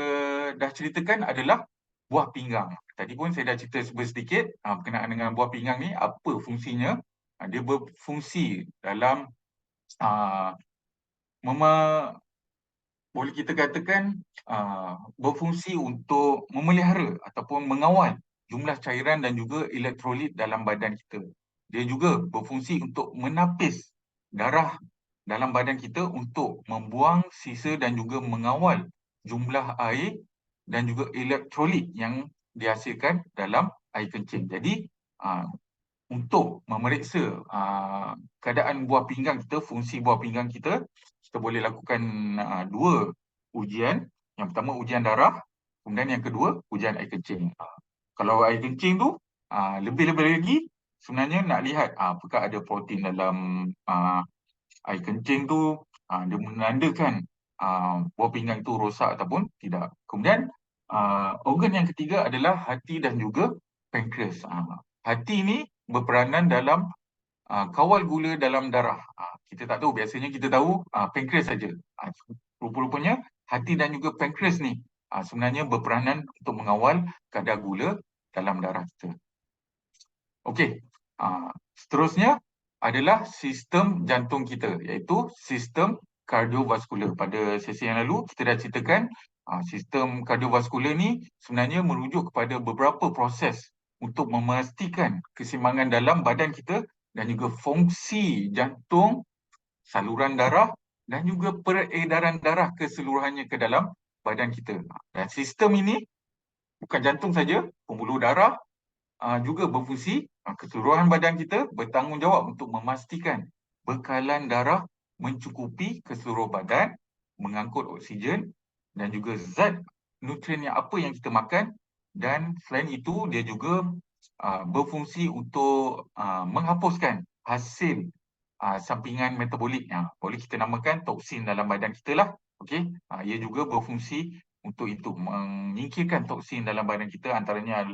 dah ceritakan adalah buah pinggang. Tadi pun saya dah cerita sedikit berkenaan dengan buah pinggang ni, apa fungsinya. Dia berfungsi dalam boleh kita katakan berfungsi untuk memelihara ataupun mengawal jumlah cairan dan juga elektrolit dalam badan kita. Dia juga berfungsi untuk menapis darah dalam badan kita untuk membuang sisa dan juga mengawal jumlah air dan juga elektrolit yang dihasilkan dalam air kencing. Jadi untuk memeriksa keadaan buah pinggang kita, fungsi buah pinggang kita boleh lakukan dua ujian. Yang pertama ujian darah, kemudian yang kedua ujian air kencing. Kalau air kencing tu lebih-lebih lagi sebenarnya nak lihat apakah ada protein dalam air kencing tu, dia menandakan buah pinggang itu rosak ataupun tidak. Kemudian organ yang ketiga adalah hati dan juga pankreas. Hati ini berperanan dalam kawal gula dalam darah. Kita tak tahu, biasanya kita tahu pankreas saja. Rupa-rupanya hati dan juga pankreas ni sebenarnya berperanan untuk mengawal kadar gula dalam darah kita. Okey, seterusnya adalah sistem jantung kita, iaitu sistem kardiovaskular. Pada sesi yang lalu kita dah ceritakan sistem kardiovaskular ni sebenarnya merujuk kepada beberapa proses untuk memastikan keseimbangan dalam badan kita dan juga fungsi jantung, saluran darah dan juga peredaran darah keseluruhannya ke dalam badan kita. Dan sistem ini bukan jantung saja, pembuluh darah juga berfungsi. Keseluruhan badan kita bertanggungjawab untuk memastikan bekalan darah mencukupi ke seluruh badan, mengangkut oksigen dan juga zat nutrien yang apa yang kita makan, dan selain itu dia juga berfungsi untuk menghapuskan hasil sampingan metabolik. Boleh kita namakan toksin dalam badan kita lah. Okey, ia juga berfungsi untuk itu, menyingkirkan toksin dalam badan kita, antaranya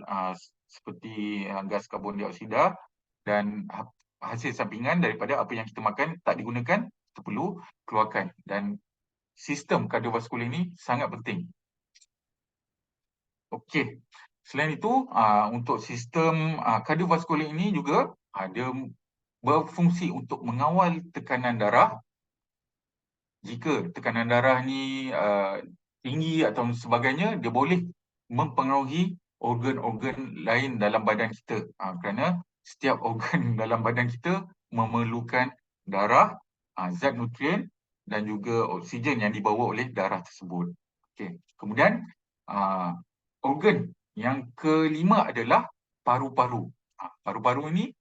seperti gas karbon dioksida dan hasil sampingan daripada apa yang kita makan tak digunakan, kita perlu keluarkan. Dan sistem kardiovaskular ini sangat penting. Okey, selain itu untuk sistem kardiovaskular ini juga ada berfungsi untuk mengawal tekanan darah. Jika tekanan darah ni tinggi atau sebagainya, dia boleh mempengaruhi organ-organ lain dalam badan kita. Kerana setiap organ dalam badan kita memerlukan darah, zat nutrien dan juga oksigen yang dibawa oleh darah tersebut. Okay. Kemudian organ yang kelima adalah paru-paru. Paru-paru ini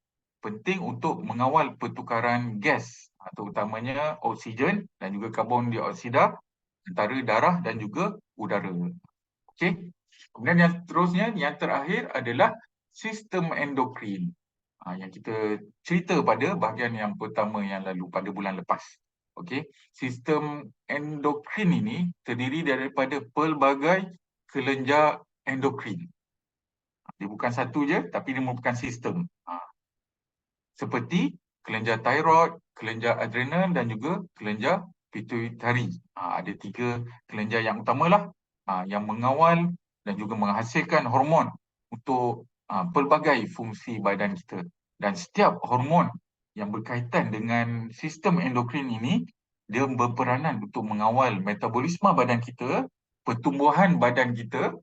penting untuk mengawal pertukaran gas, terutamanya oksigen dan juga karbon dioksida antara darah dan juga udara. Okey. Kemudian yang seterusnya, yang terakhir adalah sistem endokrin. Yang kita cerita pada bahagian yang pertama yang lalu pada bulan lepas. Okey. Sistem endokrin ini terdiri daripada pelbagai kelenjar endokrin. Dia bukan satu je, tapi dia merupakan sistem. Seperti kelenjar thyroid, kelenjar adrenal dan juga kelenjar pituitari. Ada 3 kelenjar yang utamalah yang mengawal dan juga menghasilkan hormon untuk pelbagai fungsi badan kita. Dan setiap hormon yang berkaitan dengan sistem endokrin ini, dia berperanan untuk mengawal metabolisme badan kita, pertumbuhan badan kita,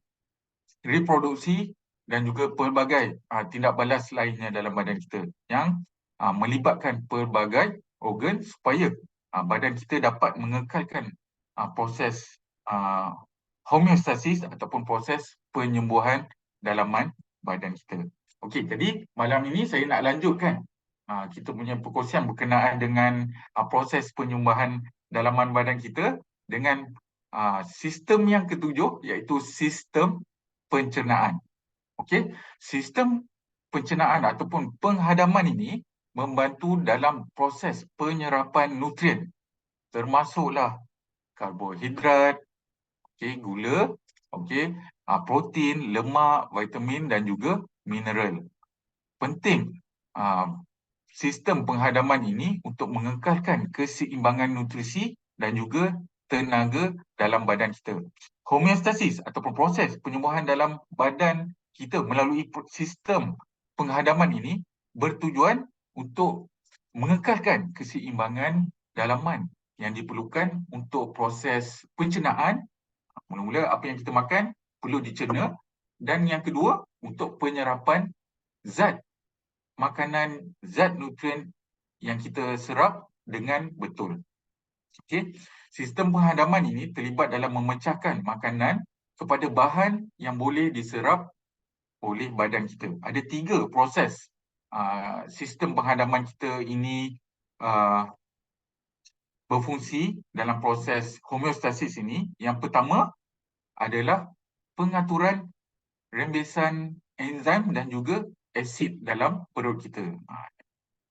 reproduksi dan juga pelbagai tindak balas lainnya dalam badan kita yang melibatkan pelbagai organ supaya badan kita dapat mengekalkan proses homeostasis ataupun proses penyembuhan dalaman badan kita. Okey, jadi malam ini saya nak lanjutkan kita punya perkongsian berkenaan dengan proses penyembuhan dalaman badan kita dengan sistem yang ketujuh, iaitu sistem pencernaan. Okey, sistem pencernaan ataupun penghadaman ini membantu dalam proses penyerapan nutrien, termasuklah karbohidrat, okey, gula, okey, protein, lemak, vitamin dan juga mineral. Penting sistem penghadaman ini untuk mengekalkan keseimbangan nutrisi dan juga tenaga dalam badan kita. Homeostasis ataupun proses penyembuhan dalam badan kita melalui sistem penghadaman ini bertujuan untuk mengekalkan keseimbangan dalaman yang diperlukan untuk proses pencernaan. Mula-mula apa yang kita makan perlu dicerna, dan yang kedua untuk penyerapan zat makanan, zat nutrien yang kita serap dengan betul. Okey, sistem penghadaman ini terlibat dalam memecahkan makanan kepada bahan yang boleh diserap oleh badan kita. Ada 3 proses sistem penghadaman kita ini berfungsi dalam proses homeostasis ini. Yang pertama adalah pengaturan rembesan enzim dan juga asid dalam perut kita.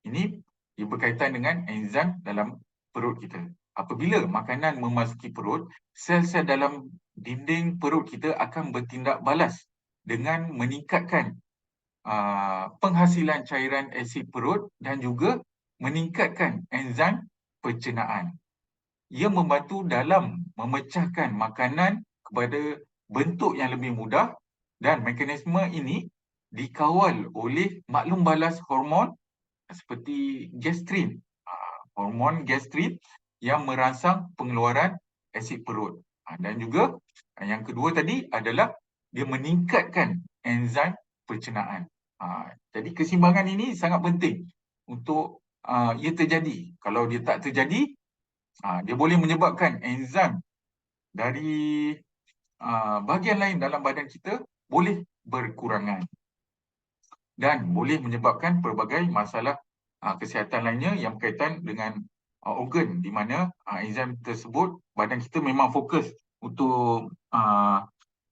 Ini berkaitan dengan enzim dalam perut kita. Apabila makanan memasuki perut, sel-sel dalam dinding perut kita akan bertindak balas dengan meningkatkan penghasilan cairan asid perut dan juga meningkatkan enzim pencernaan. Ia membantu dalam memecahkan makanan kepada bentuk yang lebih mudah, dan mekanisme ini dikawal oleh maklum balas hormon seperti gastrin, hormon gastrin yang merangsang pengeluaran asid perut. Dan juga yang kedua tadi adalah dia meningkatkan enzim pencernaan. Jadi keseimbangan ini sangat penting untuk ia terjadi. Kalau dia tak terjadi, dia boleh menyebabkan enzim dari bahagian lain dalam badan kita boleh berkurangan dan boleh menyebabkan pelbagai masalah kesihatan lainnya yang berkaitan dengan organ, di mana enzim tersebut badan kita memang fokus untuk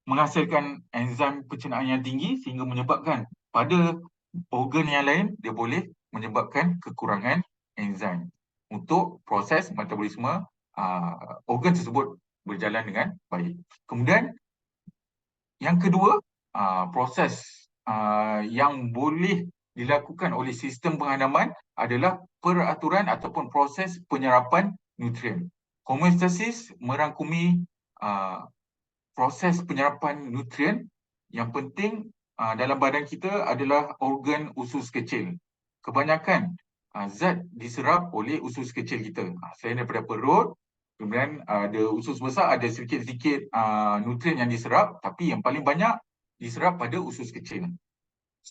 menghasilkan enzim pencernaan yang tinggi sehingga menyebabkan pada organ yang lain dia boleh menyebabkan kekurangan enzim untuk proses metabolisme organ tersebut berjalan dengan baik. Kemudian yang kedua, proses yang boleh dilakukan oleh sistem penghadaman adalah peraturan ataupun proses penyerapan nutrien. Homeostasis merangkumi proses penyerapan nutrien. Yang penting dalam badan kita adalah organ usus kecil. Kebanyakan zat diserap oleh usus kecil kita. Selain daripada perut, kemudian ada usus besar, ada sedikit-sedikit nutrien yang diserap, tapi yang paling banyak diserap pada usus kecil.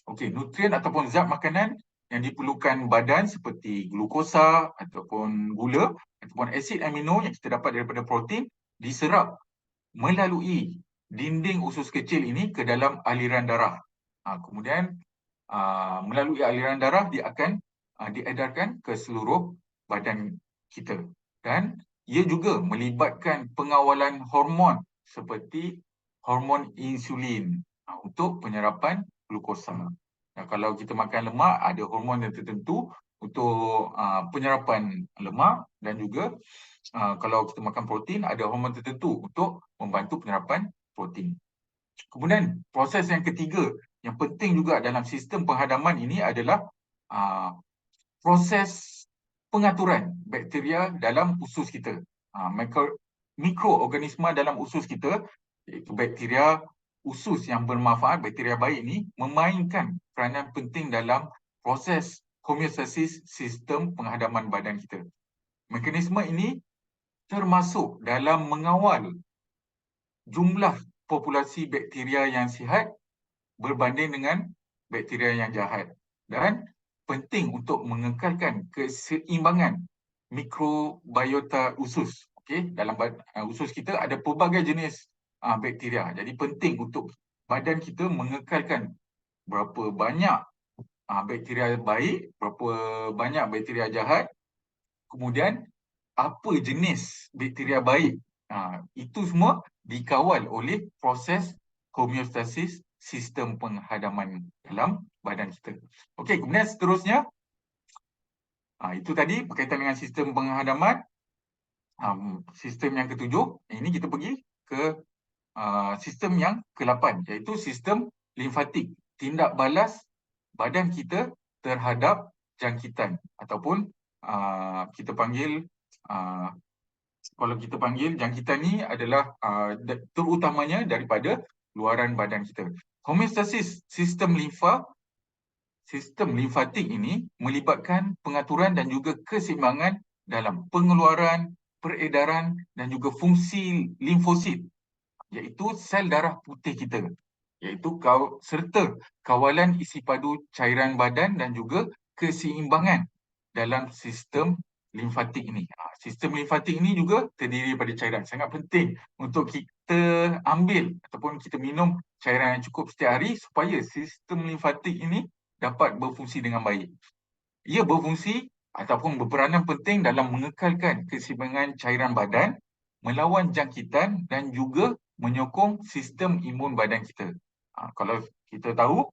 Okey, nutrien ataupun zat makanan yang diperlukan badan seperti glukosa ataupun gula ataupun asid amino yang kita dapat daripada protein diserap melalui dinding usus kecil ini ke dalam aliran darah. Kemudian melalui aliran darah dia akan diedarkan ke seluruh badan kita, dan ia juga melibatkan pengawalan hormon seperti hormon insulin untuk penyerapan glukosa. Kalau kita makan lemak, ada hormon yang tertentu untuk penyerapan lemak, dan juga kalau kita makan protein, ada hormon tertentu untuk membantu penyerapan protein. Kemudian proses yang ketiga yang penting juga dalam sistem penghadaman ini adalah proses pengaturan bakteria dalam usus kita. Mikroorganisma dalam usus kita, iaitu bakteria usus yang bermanfaat, bakteria baik ini memainkan peranan penting dalam proses homeostasis sistem penghadaman badan kita. Mekanisme ini termasuk dalam mengawal jumlah populasi bakteria yang sihat berbanding dengan bakteria yang jahat, dan penting untuk mengekalkan keseimbangan mikrobiota usus. Okey, dalam usus kita ada pelbagai jenis bakteria. Jadi penting untuk badan kita mengekalkan berapa banyak bakteria baik, berapa banyak bakteria jahat, kemudian apa jenis bakteria baik. Itu semua dikawal oleh proses homeostasis sistem penghadaman dalam badan kita. Okey, kemudian seterusnya, itu tadi berkaitan dengan sistem penghadaman. Sistem yang ketujuh, ini kita pergi ke sistem yang ke-8, iaitu sistem limfatik, tindak balas badan kita terhadap jangkitan, ataupun kita panggil kalau kita panggil jangkitan ni adalah terutamanya daripada luaran badan kita. Homeostasis sistem limfatik ini melibatkan pengaturan dan juga keseimbangan dalam pengeluaran, peredaran dan juga fungsi limfosit, iaitu sel darah putih kita, iaitu serta kawalan isi padu cairan badan dan juga keseimbangan dalam sistem limfatik ini. Sistem limfatik ini juga terdiri daripada cairan. Sangat penting untuk kita ambil ataupun kita minum cairan yang cukup setiap hari supaya sistem limfatik ini dapat berfungsi dengan baik. Ia berfungsi ataupun berperanan penting dalam mengekalkan keseimbangan cairan badan, melawan jangkitan dan juga menyokong sistem imun badan kita. Kalau kita tahu,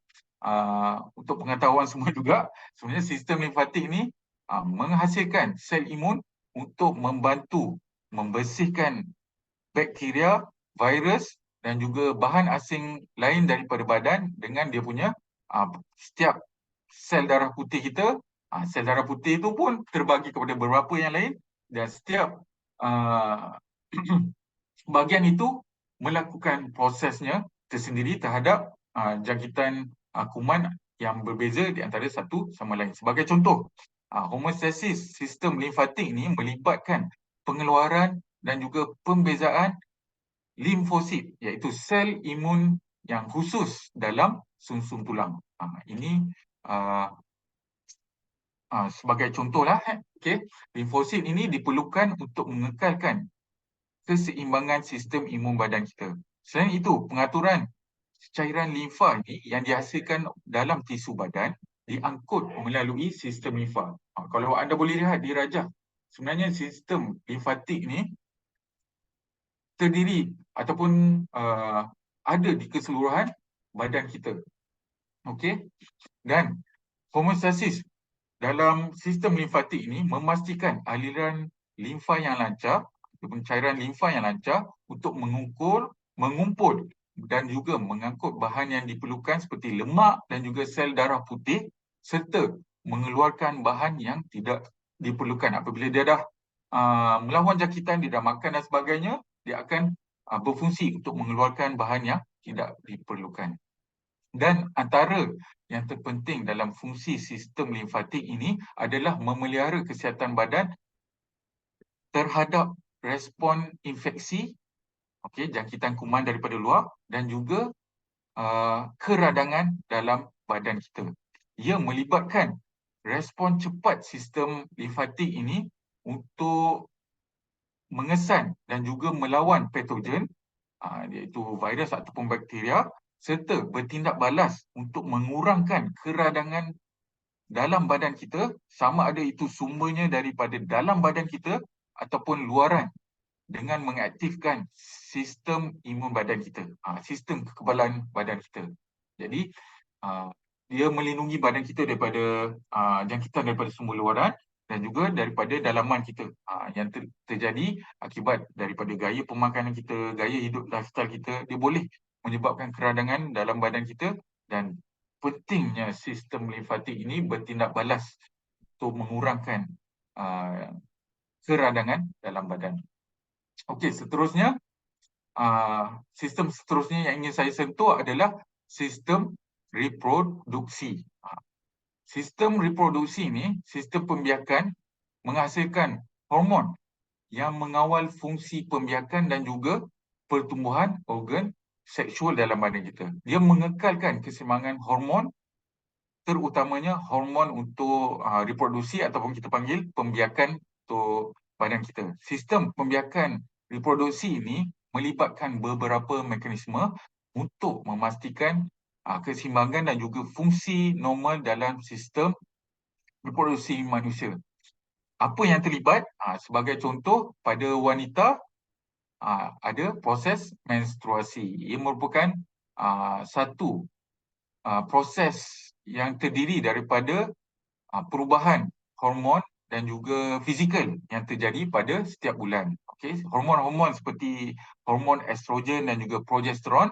untuk pengetahuan semua juga, sebenarnya sistem limfatik ini menghasilkan sel imun untuk membantu membersihkan bakteria, virus dan juga bahan asing lain daripada badan dengan dia punya setiap sel darah putih kita. Sel darah putih itu pun terbagi kepada beberapa yang lain, dan setiap bahagian itu melakukan prosesnya tersendiri terhadap jangkitan kuman yang berbeza di antara satu sama lain. Sebagai contoh, homeostasis sistem limfatik ini melibatkan pengeluaran dan juga pembezaan limfosit, iaitu sel imun yang khusus dalam sumsum tulang. Ini sebagai contohlah. Okay. Limfosit ini diperlukan untuk mengekalkan keseimbangan sistem imun badan kita. Selain itu, pengaturan cairan limfa ini yang dihasilkan dalam tisu badan diangkut melalui sistem limfa. Kalau anda boleh lihat di rajah, sebenarnya sistem limfatik ini terdiri ataupun ada di keseluruhan badan kita. Okey. Dan homeostasis dalam sistem limfatik ini memastikan aliran limfa yang lancar ataupun cairan limfa yang lancar untuk mengumpul dan juga mengangkut bahan yang diperlukan seperti lemak dan juga sel darah putih, serta mengeluarkan bahan yang tidak diperlukan. Apabila dia dah melawan jangkitan, dia dah makan dan sebagainya, dia akan berfungsi untuk mengeluarkan bahan yang tidak diperlukan. Dan antara yang terpenting dalam fungsi sistem limfatik ini adalah memelihara kesihatan badan terhadap respon infeksi, jangkitan kuman daripada luar, dan juga keradangan dalam badan kita. Ia melibatkan respon cepat sistem limfatik ini untuk mengesan dan juga melawan patogen, iaitu virus ataupun bakteria, serta bertindak balas untuk mengurangkan keradangan dalam badan kita, sama ada itu sumbernya daripada dalam badan kita ataupun luaran, dengan mengaktifkan sistem imun badan kita, sistem kekebalan badan kita. Jadi, dia melindungi badan kita daripada jangkitan daripada sumber luaran dan juga daripada dalaman kita yang terjadi akibat daripada gaya pemakanan kita, gaya hidup lifestyle kita. Dia boleh menyebabkan keradangan dalam badan kita dan pentingnya sistem limfatik ini bertindak balas untuk mengurangkan keradangan dalam badan. Okey, seterusnya, sistem seterusnya yang ingin saya sentuh adalah sistem reproduksi. Sistem reproduksi ini, sistem pembiakan menghasilkan hormon yang mengawal fungsi pembiakan dan juga pertumbuhan organ seksual dalam badan kita. Dia mengekalkan keseimbangan hormon, terutamanya hormon untuk reproduksi ataupun kita panggil pembiakan untuk badan kita. Sistem pembiakan reproduksi ini melibatkan beberapa mekanisme untuk memastikan keseimbangan dan juga fungsi normal dalam sistem reproduksi manusia. Apa yang terlibat? Sebagai contoh, pada wanita ada proses menstruasi. Ia merupakan satu proses yang terdiri daripada perubahan hormon dan juga fizikal yang terjadi pada setiap bulan. Okey, hormon-hormon seperti hormon estrogen dan juga progesteron,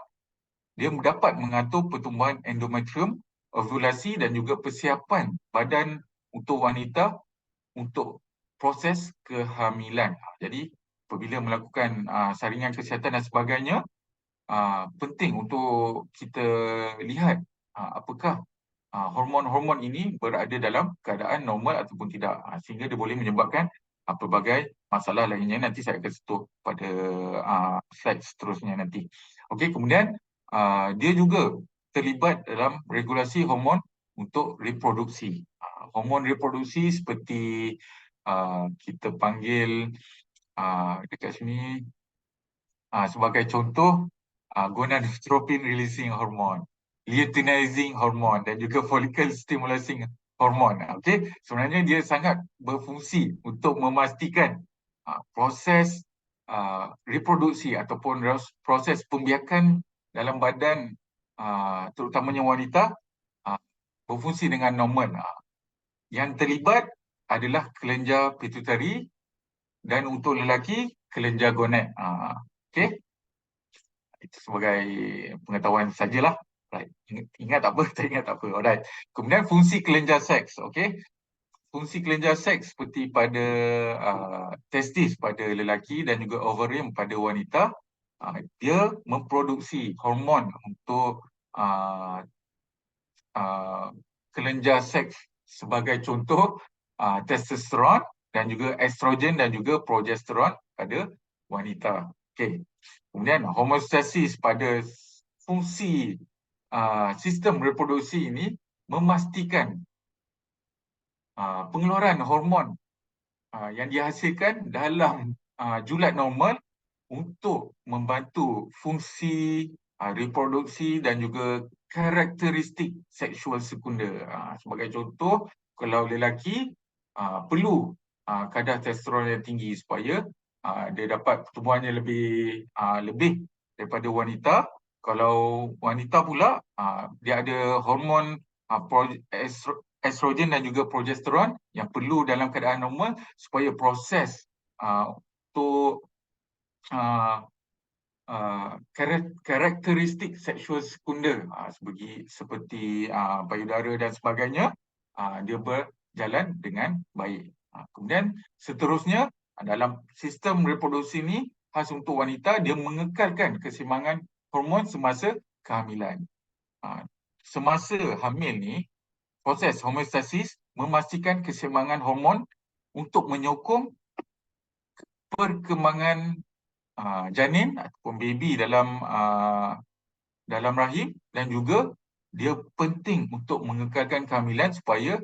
dia dapat mengatur pertumbuhan endometrium, ovulasi dan juga persiapan badan untuk wanita untuk proses kehamilan. Jadi apabila melakukan saringan kesihatan dan sebagainya, penting untuk kita lihat apakah hormon-hormon ini berada dalam keadaan normal ataupun tidak, sehingga dia boleh menyebabkan pelbagai masalah lainnya. Nanti saya akan sentuh pada slide seterusnya nanti. Okey, kemudian dia juga terlibat dalam regulasi hormon untuk reproduksi. Hormon reproduksi seperti kita panggil dekat sini sebagai contoh gonadotropin releasing hormone, luteinizing hormone dan juga follicle stimulating hormone. Okey, sebenarnya dia sangat berfungsi untuk memastikan proses reproduksi ataupun proses pembiakan dalam badan terutamanya wanita berfungsi dengan normal. Yang terlibat adalah kelenjar pituitari dan untuk lelaki kelenjar gonad. Okey, itu sebagai pengetahuan sajalah. Right. Ingat tak apa, tak ingat tak apa. Alright. Kemudian fungsi kelenjar seks, okey. Fungsi kelenjar seks seperti pada testis pada lelaki dan juga ovarium pada wanita, dia memproduksi hormon untuk kelenjar seks, sebagai contoh testosteron dan juga estrogen dan juga progesteron pada wanita. Okey. Kemudian homeostasis pada fungsi sistem reproduksi ini memastikan pengeluaran hormon yang dihasilkan dalam julat normal untuk membantu fungsi reproduksi dan juga karakteristik seksual sekunder. Sebagai contoh, kalau lelaki perlu kadar testosteron yang tinggi supaya dia dapat pertumbuhannya lebih daripada wanita. Kalau wanita pula dia ada hormon estrogen dan juga progesteron yang perlu dalam keadaan normal supaya proses untuk karakteristik seksual sekunder seperti payudara dan sebagainya, dia berjalan dengan baik. Kemudian seterusnya, dalam sistem reproduksi ini khas untuk wanita, dia mengekalkan keseimbangan hormon semasa kehamilan. Semasa hamil ni, proses homeostasis memastikan keseimbangan hormon untuk menyokong perkembangan janin ataupun baby dalam rahim, dan juga dia penting untuk mengekalkan kehamilan supaya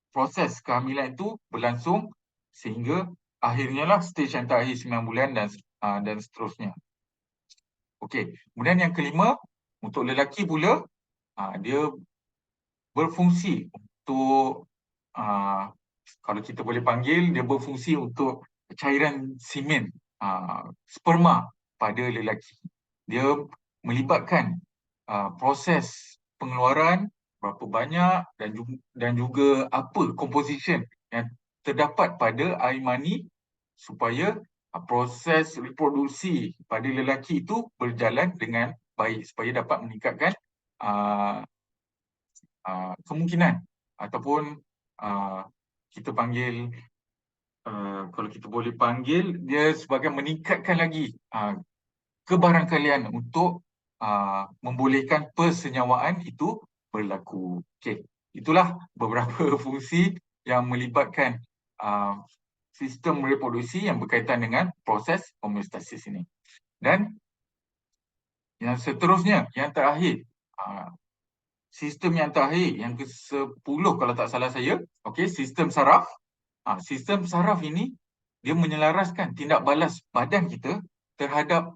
proses kehamilan itu berlangsung sehingga akhirnya lah stage yang terakhir 9 bulan dan seterusnya. Okey, kemudian yang kelima, untuk lelaki pula, dia berfungsi untuk kalau kita boleh panggil, dia berfungsi untuk cairan semen sperma pada lelaki. Dia melibatkan proses pengeluaran berapa banyak dan juga apa composition yang terdapat pada air mani supaya proses reproduksi pada lelaki itu berjalan dengan baik, supaya dapat meningkatkan uh, kemungkinan ataupun kita panggil, kalau kita boleh panggil, dia sebagai meningkatkan lagi kebarangkalian untuk membolehkan persenyawaan itu berlaku. Okey, itulah beberapa fungsi yang melibatkan sistem reproduksi yang berkaitan dengan proses homeostasis ini. Dan yang seterusnya, yang terakhir, sistem yang terakhir, yang ke-10 kalau tak salah saya, okey, sistem saraf. Sistem saraf ini dia menyelaraskan tindak balas badan kita terhadap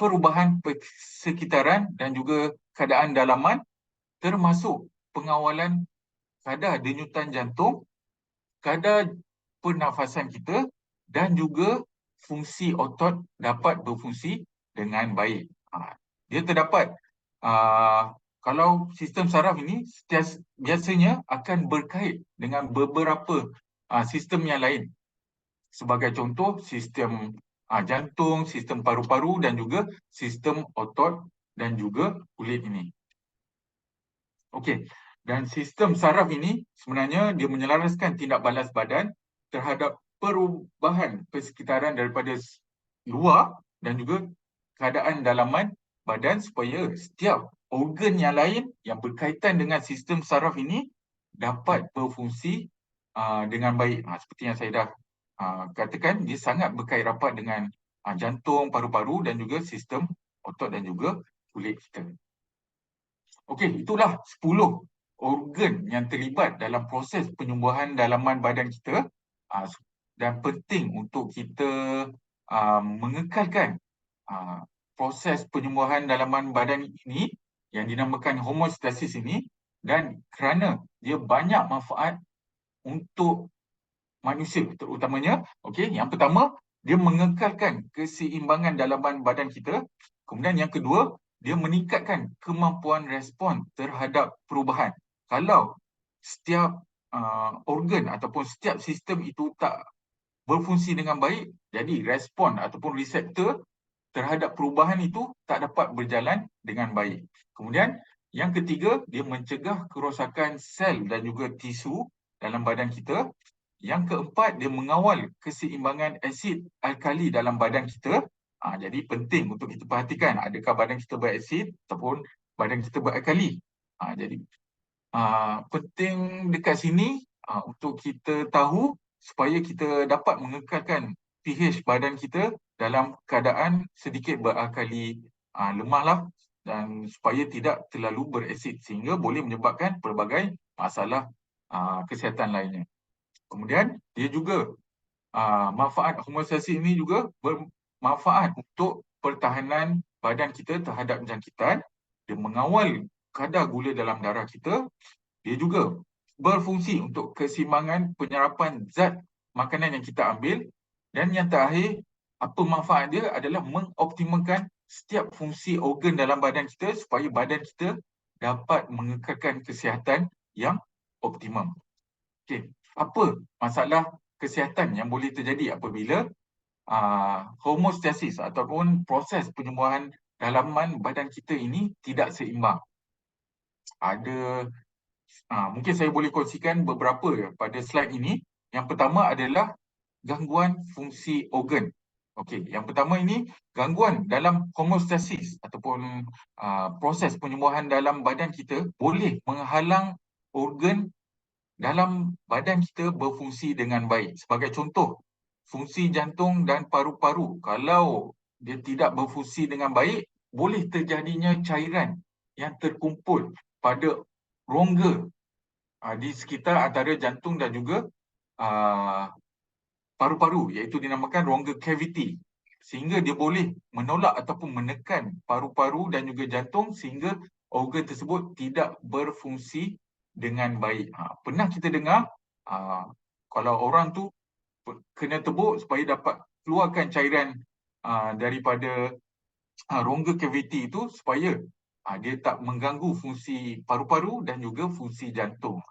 perubahan sekitaran dan juga keadaan dalaman, termasuk pengawalan kadar denyutan jantung, kadar pernafasan kita dan juga fungsi otot dapat berfungsi dengan baik. Dia terdapat, kalau sistem saraf ini biasanya akan berkait dengan beberapa sistem yang lain. Sebagai contoh, sistem jantung, sistem paru-paru dan juga sistem otot dan juga kulit ini. Okey, dan sistem saraf ini sebenarnya dia menyelaraskan tindak balas badan terhadap perubahan persekitaran daripada luar dan juga keadaan dalaman badan supaya setiap organ yang lain yang berkaitan dengan sistem saraf ini dapat berfungsi dengan baik. Seperti yang saya dah katakan, dia sangat berkait rapat dengan jantung, paru-paru dan juga sistem otot dan juga kulit kita. Okey, itulah 10 organ yang terlibat dalam proses penyembuhan dalaman badan kita, dan penting untuk kita mengekalkan proses penyembuhan dalaman badan ini yang dinamakan homeostasis ini, dan kerana dia banyak manfaat untuk manusia terutamanya. Okey, yang pertama, dia mengekalkan keseimbangan dalaman badan kita. Kemudian yang kedua, dia meningkatkan kemampuan respon terhadap perubahan. Kalau setiap organ ataupun setiap sistem itu tak berfungsi dengan baik, jadi respon ataupun reseptor terhadap perubahan itu tak dapat berjalan dengan baik. Kemudian yang ketiga, dia mencegah kerosakan sel dan juga tisu dalam badan kita. Yang keempat, dia mengawal keseimbangan asid alkali dalam badan kita. Jadi penting untuk kita perhatikan adakah badan kita berasid ataupun badan kita beralkali. Jadi penting dekat sini untuk kita tahu supaya kita dapat mengekalkan pH badan kita dalam keadaan sedikit beralkali lemah lah, dan supaya tidak terlalu berasid sehingga boleh menyebabkan pelbagai masalah kesihatan lainnya. Kemudian dia juga manfaat homeostasis ini juga bermanfaat untuk pertahanan badan kita terhadap jangkitan. Dia mengawal kadar gula dalam darah kita. Dia juga berfungsi untuk keseimbangan penyerapan zat makanan yang kita ambil. Dan yang terakhir, apa manfaat dia adalah mengoptimalkan setiap fungsi organ dalam badan kita supaya badan kita dapat mengekalkan kesihatan yang optimum. Okey, apa masalah kesihatan yang boleh terjadi apabila homeostasis ataupun proses penyembuhan dalaman badan kita ini tidak seimbang? Ada mungkin saya boleh kongsikan beberapa pada slide ini. Yang pertama adalah gangguan fungsi organ. Okey, yang pertama ini gangguan dalam homeostasis ataupun proses penyembuhan dalam badan kita boleh menghalang organ dalam badan kita berfungsi dengan baik. Sebagai contoh, fungsi jantung dan paru-paru kalau dia tidak berfungsi dengan baik, boleh terjadinya cairan yang terkumpul pada rongga di sekitar antara jantung dan juga paru-paru, iaitu dinamakan rongga cavity, sehingga dia boleh menolak ataupun menekan paru-paru dan juga jantung sehingga organ tersebut tidak berfungsi dengan baik. Pernah kita dengar kalau orang tu kena tebuk supaya dapat keluarkan cairan daripada rongga cavity itu supaya dia tak mengganggu fungsi paru-paru dan juga fungsi jantung.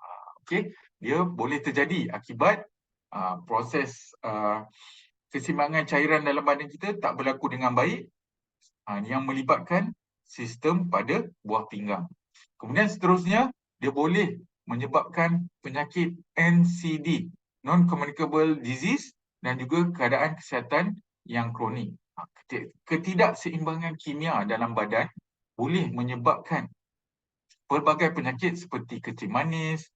Okey, dia boleh terjadi akibat proses keseimbangan cairan dalam badan kita tak berlaku dengan baik yang melibatkan sistem pada buah pinggang. Kemudian seterusnya, dia boleh menyebabkan penyakit NCD, non-communicable disease, dan juga keadaan kesihatan yang kronik. Ketidakseimbangan kimia dalam badan boleh menyebabkan pelbagai penyakit seperti kencing manis,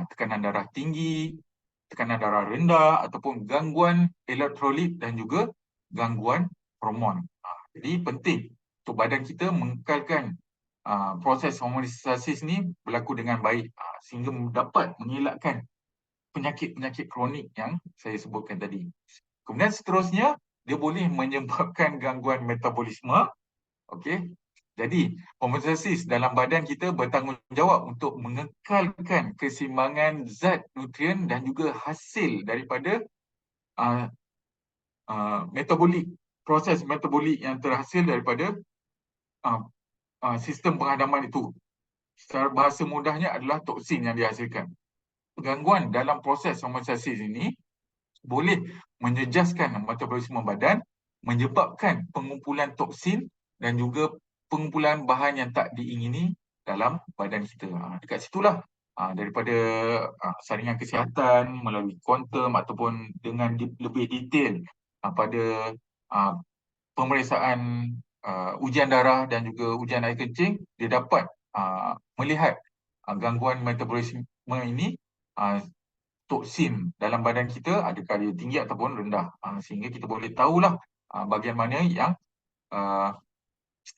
tekanan darah tinggi, tekanan darah rendah, ataupun gangguan elektrolit dan juga gangguan hormon. Jadi penting untuk badan kita mengekalkan proses homeostasis ni berlaku dengan baik sehingga dapat mengelakkan penyakit-penyakit kronik yang saya sebutkan tadi. Kemudian seterusnya, dia boleh menyebabkan gangguan metabolisme. Okey. Jadi, homeostasis dalam badan kita bertanggungjawab untuk mengekalkan keseimbangan zat nutrien dan juga hasil daripada proses metabolik yang terhasil daripada sistem penghadaman itu. Secara bahasa mudahnya adalah toksin yang dihasilkan. Gangguan dalam proses homeostasis ini boleh menjejaskan metabolisme badan, menyebabkan pengumpulan toksin dan juga pengumpulan bahan yang tak diingini dalam badan kita. Dekat situlah daripada saringan kesihatan melalui kuantum ataupun dengan lebih detail pada pemeriksaan ujian darah dan juga ujian air kencing, dia dapat melihat gangguan metabolisme ini, toksin dalam badan kita adakah dia tinggi ataupun rendah, sehingga kita boleh tahulah bahagian mana yang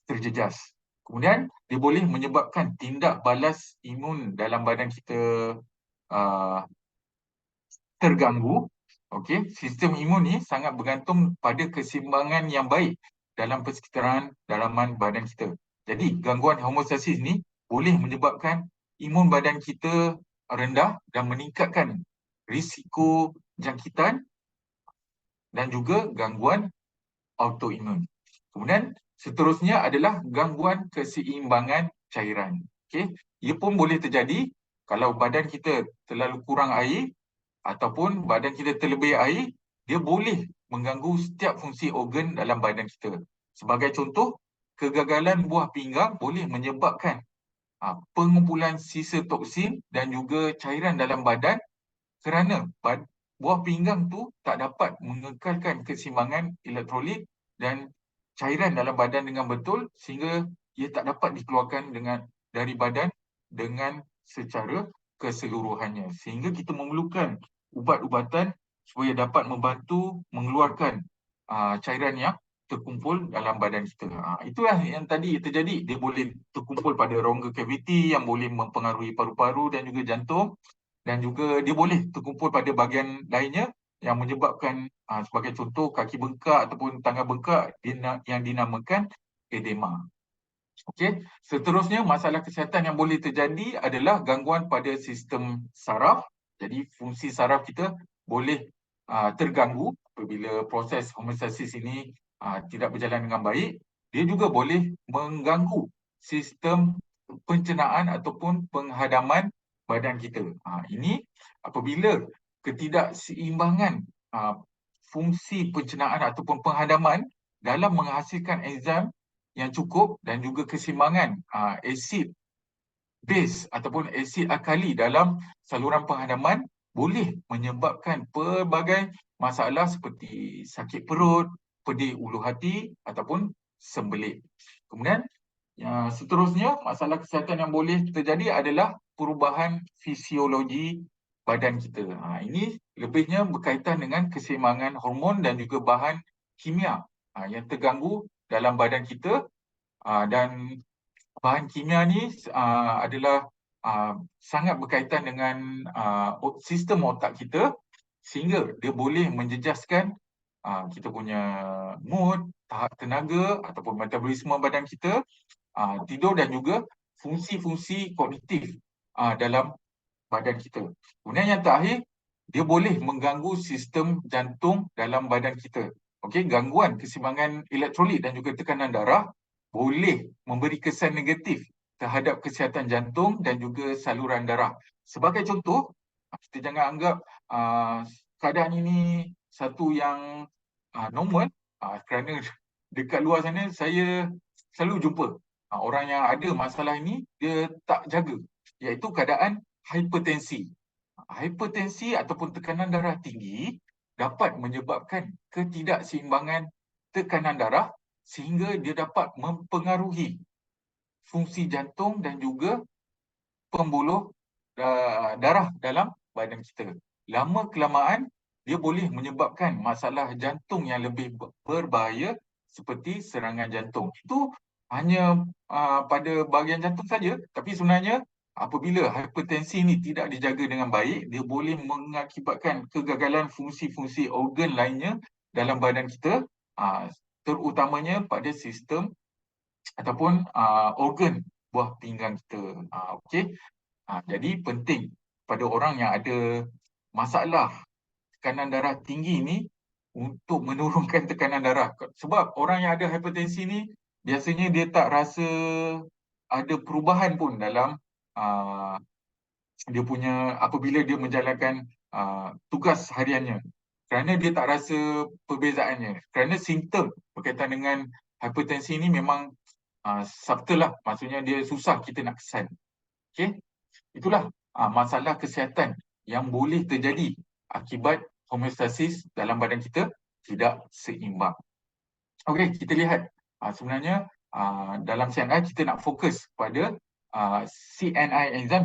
terjejas. Kemudian dia boleh menyebabkan tindak balas imun dalam badan kita terganggu. Okey, sistem imun ni sangat bergantung pada keseimbangan yang baik dalam persekitaran dalaman badan kita. Jadi gangguan homeostasis ni boleh menyebabkan imun badan kita rendah dan meningkatkan risiko jangkitan dan juga gangguan autoimun. Kemudian seterusnya adalah gangguan keseimbangan cairan. Okey, ia pun boleh terjadi kalau badan kita terlalu kurang air ataupun badan kita terlebih air, dia boleh mengganggu setiap fungsi organ dalam badan kita. Sebagai contoh, kegagalan buah pinggang boleh menyebabkan pengumpulan sisa toksin dan juga cairan dalam badan kerana buah pinggang tu tak dapat mengekalkan keseimbangan elektrolit dan cairan dalam badan dengan betul sehingga ia tak dapat dikeluarkan dari badan dengan secara keseluruhannya. Sehingga kita memerlukan ubat-ubatan supaya dapat membantu mengeluarkan cairan yang terkumpul dalam badan kita. Itulah yang tadi terjadi. Dia boleh terkumpul pada rongga kaviti yang boleh mempengaruhi paru-paru dan juga jantung. Dan juga dia boleh terkumpul pada bahagian lainnya yang menyebabkan sebagai contoh kaki bengkak ataupun tangan bengkak yang dinamakan edema. Okey, seterusnya masalah kesihatan yang boleh terjadi adalah gangguan pada sistem saraf. Jadi fungsi saraf kita boleh terganggu apabila proses homeostasis ini tidak berjalan dengan baik. Dia juga boleh mengganggu sistem pencernaan ataupun penghadaman badan kita. Ini apabila ketidakseimbangan fungsi pencernaan ataupun penghadaman dalam menghasilkan enzim yang cukup dan juga keseimbangan asid base ataupun asid alkali dalam saluran penghadaman boleh menyebabkan pelbagai masalah seperti sakit perut, pedih ulu hati ataupun sembelit. Kemudian seterusnya masalah kesihatan yang boleh terjadi adalah perubahan fisiologi badan kita. Ini lebihnya berkaitan dengan keseimbangan hormon dan juga bahan kimia yang terganggu dalam badan kita, dan bahan kimia ni adalah sangat berkaitan dengan sistem otak kita sehingga dia boleh menjejaskan kita punya mood, tahap tenaga ataupun metabolisme badan kita, tidur dan juga fungsi-fungsi kognitif dalam badan kita. Kemudian yang terakhir, dia boleh mengganggu sistem jantung dalam badan kita. Okey, gangguan keseimbangan elektrolit dan juga tekanan darah boleh memberi kesan negatif terhadap kesihatan jantung dan juga saluran darah. Sebagai contoh, kita jangan anggap keadaan ini satu yang normal kerana dekat luar sana saya selalu jumpa Orang yang ada masalah ini dia tak jaga, iaitu keadaan hipertensi. Hipertensi ataupun tekanan darah tinggi dapat menyebabkan ketidakseimbangan tekanan darah sehingga dia dapat mempengaruhi fungsi jantung dan juga pembuluh darah dalam badan kita. Lama kelamaan dia boleh menyebabkan masalah jantung yang lebih berbahaya seperti serangan jantung. Itu hanya pada bahagian jantung saja, tapi sebenarnya apabila hipertensi ini tidak dijaga dengan baik, dia boleh mengakibatkan kegagalan fungsi-fungsi organ lainnya dalam badan kita, terutamanya pada sistem ataupun organ buah pinggang kita. Okey. Jadi penting pada orang yang ada masalah tekanan darah tinggi ni untuk menurunkan tekanan darah. Sebab orang yang ada hipertensi ni biasanya dia tak rasa ada perubahan pun dalam dia punya apabila dia menjalankan tugas hariannya. Kerana dia tak rasa perbezaannya. Kerana simptom berkaitan dengan hipertensi ni memang subtle lah. Maksudnya dia susah kita nak kesan. Okay? Itulah masalah kesihatan yang boleh terjadi akibat homeostasis dalam badan kita tidak seimbang. Okey, kita lihat sebenarnya dalam CNI kita nak fokus pada CNI enzim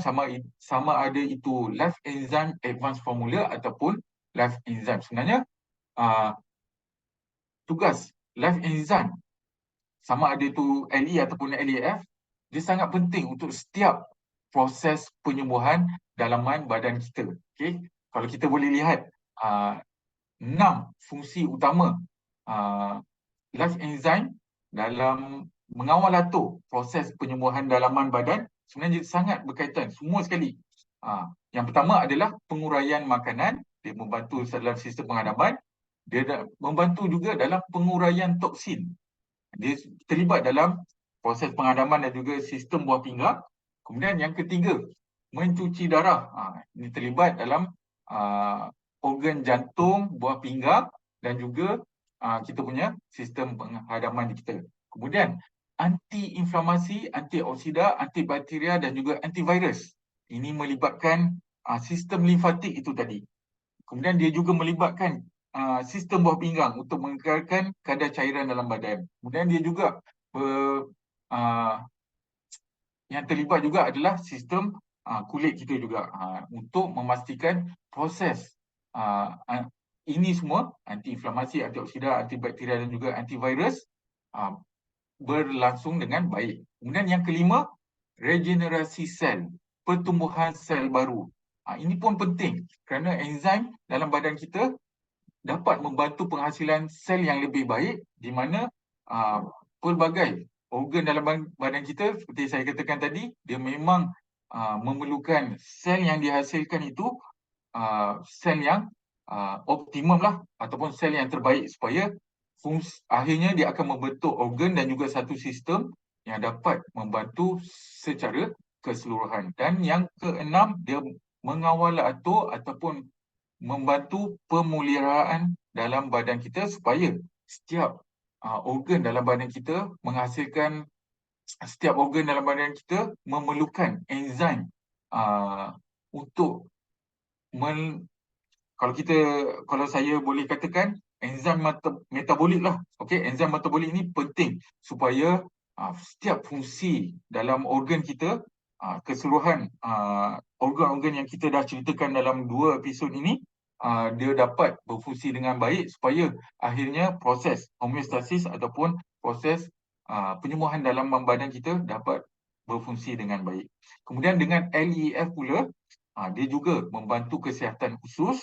sama ada itu life enzyme advanced formula ataupun life enzyme. Sebenarnya tugas life enzyme sama ada itu LE ataupun LAF, dia sangat penting untuk setiap proses penyembuhan dalaman badan kita. Okay? Kalau kita boleh lihat 6 fungsi utama life enzyme dalam mengawal atur proses penyembuhan dalaman badan sebenarnya sangat berkaitan semua sekali. Yang pertama adalah penguraian makanan, dia membantu dalam sistem penghadapan, dia membantu juga dalam penguraian toksin. Dia terlibat dalam proses penghadaman dan juga sistem buah pinggang. Kemudian yang ketiga, mencuci darah. Ini terlibat dalam organ jantung, buah pinggang dan juga kita punya sistem penghadaman kita. Kemudian anti-inflamasi, antioksida, antibakteria dan juga antivirus. Ini melibatkan sistem limfatik itu tadi. Kemudian dia juga melibatkan sistem buah pinggang untuk mengekalkan kadar cairan dalam badan. Kemudian dia juga yang terlibat juga adalah sistem kulit kita juga untuk memastikan proses ini semua anti-inflamasi, antioksida, antibakteria dan juga antivirus berlangsung dengan baik. Kemudian yang kelima, regenerasi sel, pertumbuhan sel baru. Ini pun penting kerana enzim dalam badan kita dapat membantu penghasilan sel yang lebih baik di mana pelbagai organ dalam badan kita seperti saya katakan tadi, dia memang memerlukan sel yang dihasilkan itu sel yang optimum lah ataupun sel yang terbaik supaya akhirnya dia akan membentuk organ dan juga satu sistem yang dapat membantu secara keseluruhan. Dan yang keenam, dia mengawal atur ataupun membantu pemulihaan dalam badan kita supaya setiap organ dalam badan kita menghasilkan, setiap organ dalam badan kita memerlukan enzim untuk kalau saya boleh katakan enzim metabolik lah. Okey, enzim metabolik ini penting supaya setiap fungsi dalam organ kita, keseluruhan organ-organ yang kita dah ceritakan dalam 2 episod ini, dia dapat berfungsi dengan baik supaya akhirnya proses homeostasis ataupun proses penyembuhan dalam badan kita dapat berfungsi dengan baik. Kemudian dengan LEF pula, dia juga membantu kesihatan usus,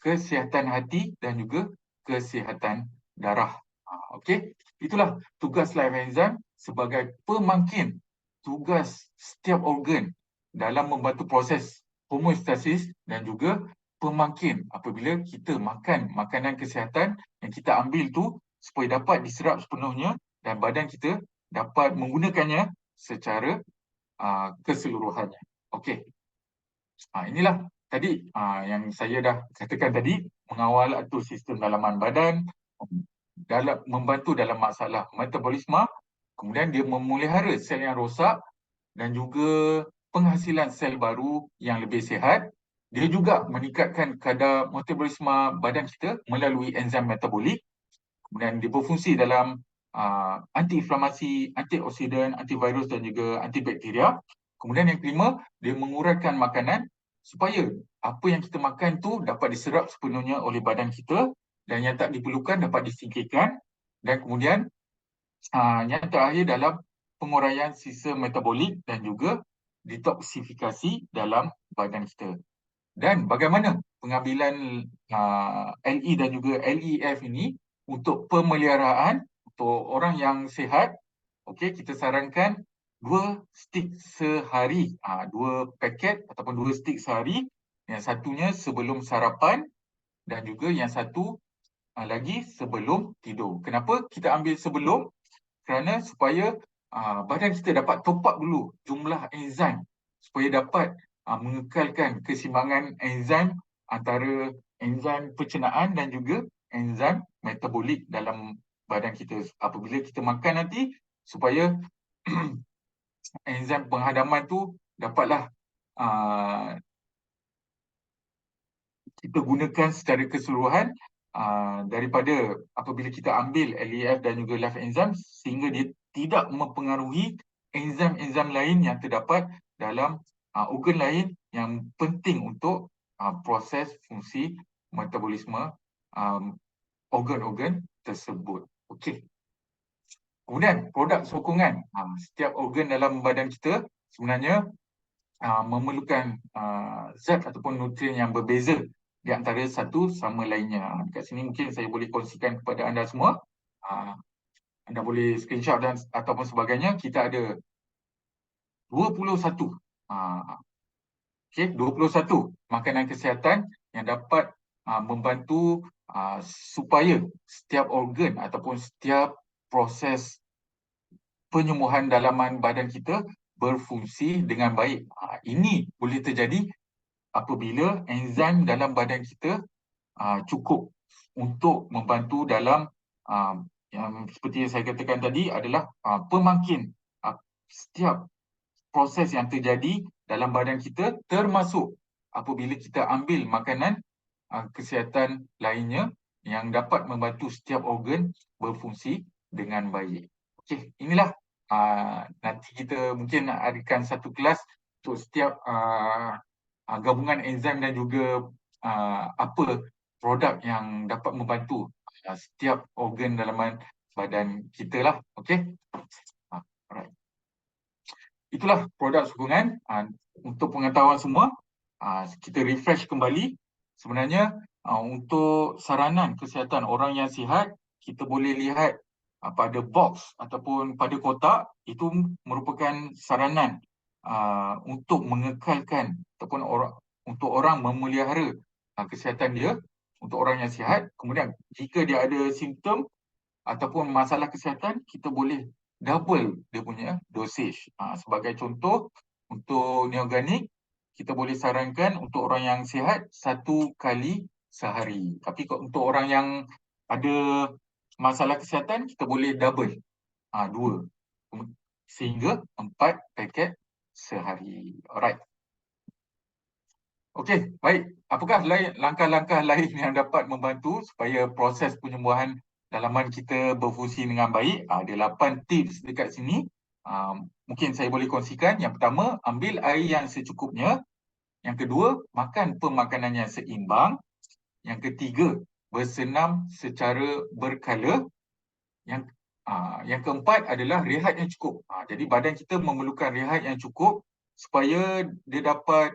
kesihatan hati dan juga kesihatan darah. Okey, itulah tugas life enzyme sebagai pemangkin tugas setiap organ dalam membantu proses homeostasis dan juga pemangkin apabila kita makan makanan kesihatan yang kita ambil tu supaya dapat diserap sepenuhnya dan badan kita dapat menggunakannya secara keseluruhannya. Okey. Inilah tadi yang saya dah katakan tadi, mengawal atur sistem dalaman badan, dalam membantu dalam masalah metabolisme, Kemudian dia memelihara sel yang rosak dan juga penghasilan sel baru yang lebih sihat. Dia juga meningkatkan kadar metabolisme badan kita melalui enzim metabolik. Kemudian dia berfungsi dalam anti-inflamasi, antioksidan, antivirus dan juga antibakteria. Kemudian yang kelima, dia mengurangkan makanan supaya apa yang kita makan tu dapat diserap sepenuhnya oleh badan kita dan yang tak diperlukan dapat disingkirkan. Dan kemudian yang terakhir dalam penguraian sisa metabolik dan juga detoksifikasi dalam badan kita. Dan bagaimana pengambilan LE dan juga LEF ini untuk pemeliharaan untuk orang yang sihat? Okey, kita sarankan 2 stick sehari, 2 paket ataupun 2 stick sehari. Yang satunya sebelum sarapan dan juga yang satu lagi sebelum tidur. Kenapa kita ambil sebelum? Kerana supaya badan kita dapat top up dulu jumlah enzim supaya dapat mengekalkan keseimbangan enzim antara enzim pencernaan dan juga enzim metabolik dalam badan kita. Apabila kita makan nanti supaya enzim penghadaman tu dapatlah kita gunakan secara keseluruhan daripada apabila kita ambil LEF dan juga LAF enzim sehingga dia tidak mempengaruhi enzim-enzim lain yang terdapat dalam organ lain yang penting untuk proses fungsi metabolisme organ-organ tersebut. Okey. Kemudian produk sokongan. Setiap organ dalam badan kita sebenarnya memerlukan zat ataupun nutrien yang berbeza di antara satu sama lainnya. Dekat sini mungkin saya boleh kongsikan kepada anda semua. Anda boleh screenshot dan ataupun sebagainya. Kita ada 21 21 makanan kesihatan yang dapat membantu supaya setiap organ ataupun setiap proses penyembuhan dalaman badan kita berfungsi dengan baik. Ini boleh terjadi apabila enzim dalam badan kita cukup untuk membantu dalam yang seperti yang saya katakan tadi adalah pemangkin setiap proses yang terjadi dalam badan kita, termasuk apabila kita ambil makanan kesihatan lainnya yang dapat membantu setiap organ berfungsi dengan baik. Okey, inilah nanti kita mungkin adakan satu kelas untuk setiap gabungan enzim dan juga apa produk yang dapat membantu setiap organ dalaman badan kita lah. Okey. Alright. Itulah produk sokongan. Untuk pengetahuan semua, kita refresh kembali. Sebenarnya untuk saranan kesihatan orang yang sihat, kita boleh lihat pada box ataupun pada kotak, itu merupakan saranan untuk mengekalkan ataupun untuk orang memelihara kesihatan dia untuk orang yang sihat. Kemudian jika dia ada simptom ataupun masalah kesihatan, kita boleh double dia punya dosage. Sebagai contoh, untuk neoganik, kita boleh sarankan untuk orang yang sihat 1 kali sehari. Tapi untuk orang yang ada masalah kesihatan, kita boleh double, 2 sehingga 4 paket sehari. Alright. Okey, baik. Apakah langkah-langkah lain yang dapat membantu supaya proses penyembuhan dalaman kita berfungsi dengan baik? Ada 8 tips dekat sini. Mungkin saya boleh kongsikan. Yang pertama, ambil air yang secukupnya. Yang kedua, makan pemakanan yang seimbang. Yang ketiga, bersenam secara berkala. Yang keempat adalah rehat yang cukup. Jadi badan kita memerlukan rehat yang cukup supaya dia dapat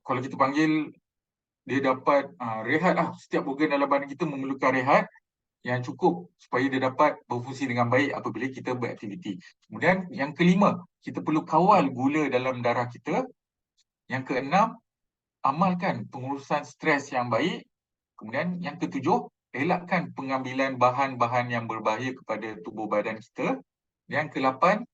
kalau kita panggil, dia dapat rehat lah. Setiap organ dalam badan kita memerlukan rehat yang cukup supaya dia dapat berfungsi dengan baik apabila kita beraktiviti. Kemudian yang kelima, kita perlu kawal gula dalam darah kita. Yang keenam, amalkan pengurusan stres yang baik. Kemudian yang ketujuh, elakkan pengambilan bahan-bahan yang berbahaya kepada tubuh badan kita. Yang ke-8,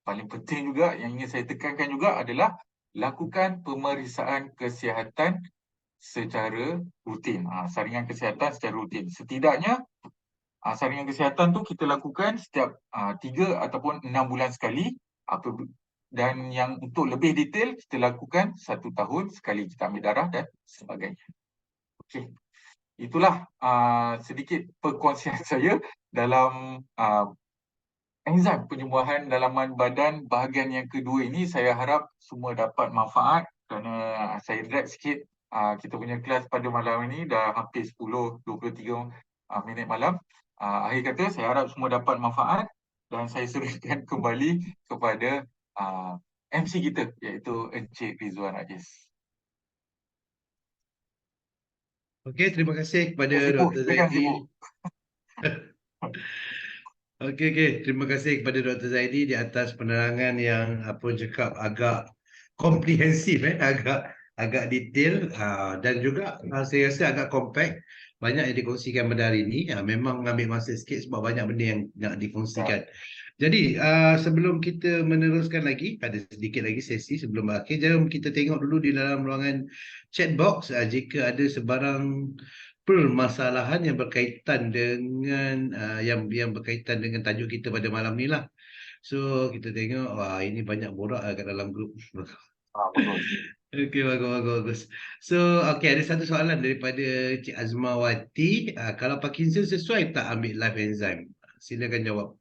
paling penting juga yang ingin saya tekankan juga adalah lakukan pemeriksaan kesihatan secara rutin. Saringan kesihatan secara rutin. Setidaknya Saringan kesihatan tu kita lakukan setiap 3 ataupun 6 bulan sekali. Dan yang untuk lebih detail kita lakukan 1 tahun sekali kita ambil darah dan sebagainya. Okey. Itulah sedikit perkongsian saya dalam enzim penyembuhan dalaman badan bahagian yang kedua ini. Saya harap semua dapat manfaat kerana saya drag sikit kita punya kelas pada malam ini dah hampir 10-23 minit malam. Akhir kata saya harap semua dapat manfaat dan saya serahkan kembali kepada MC kita iaitu Encik Rizwan Ajis. Okey, terima kasih kepada Sibuk, Dr. jangan Zaidi. sibuk. Okey. Terima kasih kepada Dr. Zaidi di atas penerangan yang apa cakap agak komprehensif, agak detail dan juga saya rasa agak compact. Banyak yang dikongsikan pada hari ini. Memang mengambil masa sikit sebab banyak benda yang nak dikongsikan. Jadi sebelum kita meneruskan lagi, ada sedikit lagi sesi sebelum akhir, jom kita tengok dulu di dalam ruangan chat box jika ada sebarang permasalahan yang berkaitan dengan yang berkaitan dengan tajuk kita pada malam ni lah. So kita tengok, wah ini banyak borak kat dalam grup. Bagus. Okey, bagus. So, okey, ada satu soalan daripada Cik Azmawati. Kalau Parkinson sesuai tak ambil life enzyme? Silakan jawab.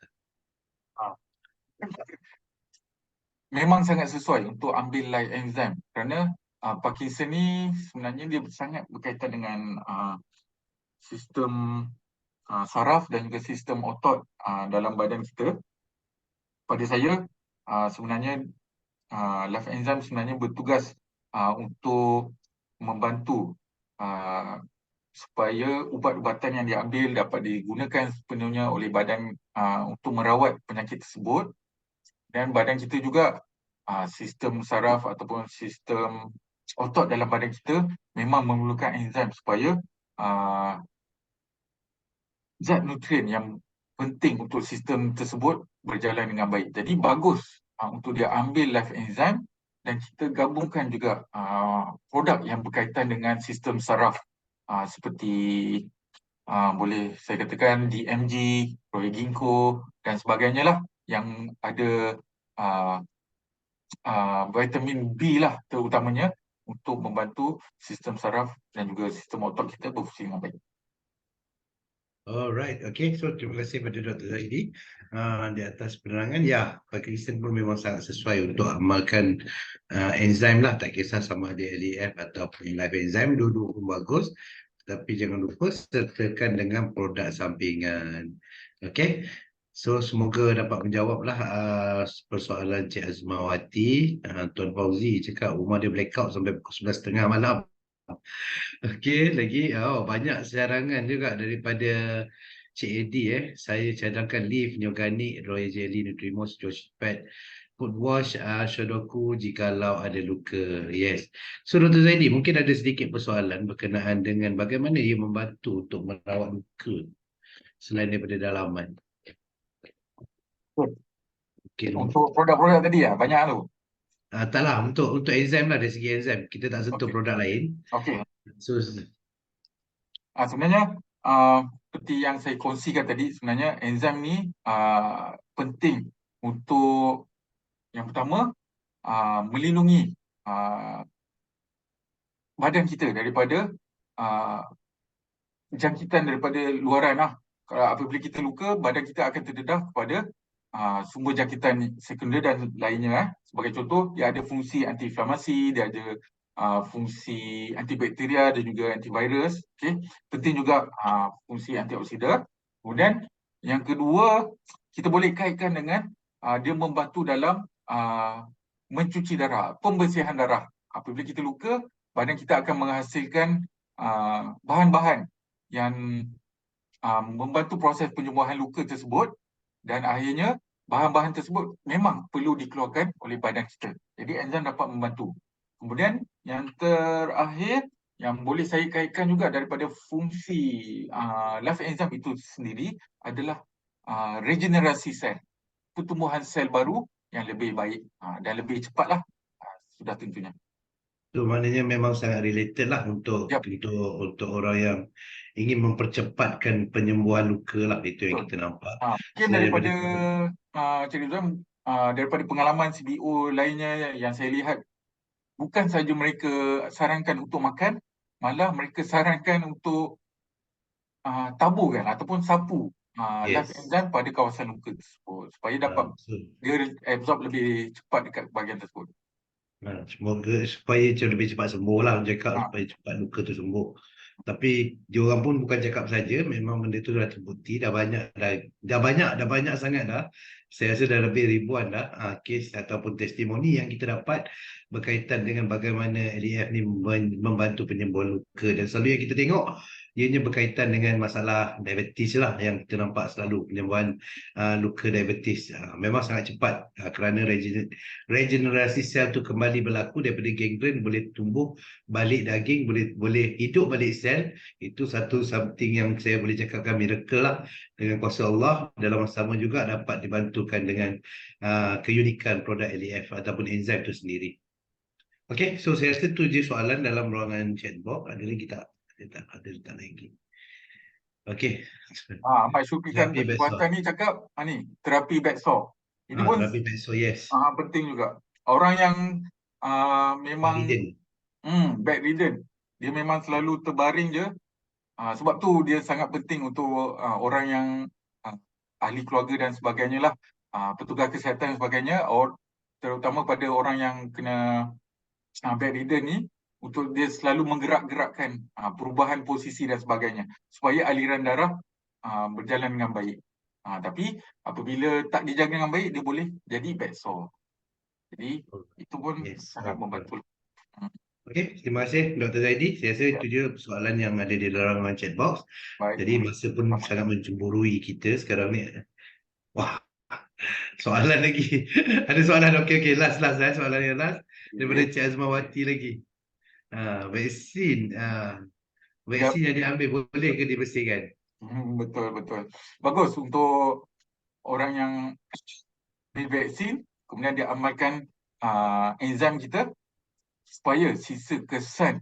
Memang sangat sesuai untuk ambil life enzyme kerana Parkinson ni sebenarnya dia sangat berkaitan dengan sistem saraf dan juga sistem otot dalam badan kita. Pada saya sebenarnya life enzyme sebenarnya bertugas untuk membantu supaya ubat-ubatan yang diambil dapat digunakan sepenuhnya oleh badan untuk merawat penyakit tersebut. Dan badan kita juga sistem saraf ataupun sistem otot dalam badan kita memang memerlukan enzim supaya zat nutrien yang penting untuk sistem tersebut berjalan dengan baik. Jadi bagus untuk dia ambil life enzyme dan kita gabungkan juga produk yang berkaitan dengan sistem saraf seperti boleh saya katakan DMG, Roy Ginkgo dan sebagainya lah yang ada vitamin B lah terutamanya untuk membantu sistem saraf dan juga sistem otot kita berfungsi dengan baik. Alright, okay. So terima kasih kepada Dr. Zaidi di atas penerangan. Ya, Parkinson pun memang sangat sesuai untuk amalkan enzim lah. Tak kisah sama ada LEF ataupun live enzyme, dua-dua pun bagus. Tapi jangan lupa sertakan dengan produk sampingan. Okay. So semoga dapat menjawablah persoalan Cik Azmawati. Tuan Fauzi cakap rumah dia blackout sampai pukul 11.30 malam. Okey, lagi banyak serangan juga daripada Cik Edi Saya cadangkan Leaf, Organic, Royal Jelly, Nutrimos, Josh Pad, Food Wash, Shodoku jikalau ada luka. Yes. So Dr. Zaidi, mungkin ada sedikit persoalan berkenaan dengan bagaimana ia membantu untuk merawat luka selain daripada dalaman. Okay. Untuk produk-produk tadi banyak tu. Taklah, untuk enzim lah, dari segi enzim. Kita tak sentuh produk lain. Okey. So, sebenarnya seperti yang saya kongsikan tadi, sebenarnya enzim ni penting untuk yang pertama melindungi badan kita daripada jangkitan daripada luaran lah. Kalau apabila kita luka, badan kita akan terdedah kepada sumber jangkitan sekunder dan lainnya. Sebagai contoh, dia ada fungsi anti-inflamasi, dia ada fungsi antibakteria dan juga antivirus. Okay. Penting juga fungsi antioksida. Kemudian yang kedua, kita boleh kaitkan dengan dia membantu dalam mencuci darah, pembersihan darah. Apabila kita luka, badan kita akan menghasilkan bahan-bahan yang membantu proses penyembuhan luka tersebut dan akhirnya bahan-bahan tersebut memang perlu dikeluarkan oleh badan kita. Jadi enzim dapat membantu. Kemudian yang terakhir yang boleh saya kaitkan juga daripada fungsi life enzim itu sendiri adalah regenerasi sel, pertumbuhan sel baru yang lebih baik dan lebih cepatlah sudah tentunya. So maknanya memang sangat related lah untuk Yap, orang yang ingin mempercepatkan penyembuhan luka lah, itu yang betul. kita nampak. Mungkin Selain daripada daripada Cik Rizwan, daripada pengalaman CBO lainnya yang saya lihat, bukan saja mereka sarankan untuk makan, malah mereka sarankan untuk taburkan ataupun sapu live yes, enzyme pada kawasan luka tersebut supaya dapat so, dia absorb lebih cepat dekat bahagian tersebut. semoga supaya lebih cepat sembuh lah, orang cakap Ah, supaya cepat luka tu sembuh. Tapi diorang pun bukan cakap saja, memang benda tu dah terbukti, dah banyak sangat dah. Saya rasa dah lebih ribuan dah kes ataupun testimoni yang kita dapat berkaitan dengan bagaimana LEF ni membantu penyembuhan luka, dan selalu yang kita tengok ianya berkaitan dengan masalah diabetes lah, yang kita nampak selalu penyembuhan luka diabetes memang sangat cepat kerana regenerasi sel tu kembali berlaku daripada gangren, boleh tumbuh balik daging, boleh hidup balik sel. Itu satu something yang saya boleh cakapkan miracle lah, dengan kuasa Allah. Dalam masa sama juga dapat dibantukan dengan keunikan produk LEF ataupun enzim itu sendiri. Okay, so saya rasa tu je soalan dalam ruangan chatbox. Ada lagi tak? Ada tak lagi? Okay. Ahmad Syukrikan Terapi Kuatan besok. ni cakap ni terapi back sore. Ini pun Terapi besok, yes. penting juga. Orang yang memang Hidden. bedridden, dia memang selalu terbaring je. Sebab tu dia sangat penting untuk orang yang ahli keluarga dan sebagainya lah, petugas kesihatan dan sebagainya, terutama pada orang yang kena bedridden ni, untuk dia selalu menggerak-gerakkan perubahan posisi dan sebagainya supaya aliran darah berjalan dengan baik. Tapi apabila tak dijaga dengan baik, dia boleh jadi bed sore. Jadi itu pun Yes. sangat membantu. Okey, terima kasih Dr. Zaidi. Saya rasa Ya, itu dia soalan yang ada di dalam chat box. baik. Jadi masa pun Sama. sangat mencemburui kita sekarang ni. Wah, soalan lagi. Ada soalan, okey, last soalan yang last daripada Okay. Cik Azmawati lagi. Vaksin. Ya, Vaksin yang diambil boleh ke dibersihkan? betul betul. Bagus untuk orang yang divaksin, kemudian dia amalkan enzim kita supaya sisa kesan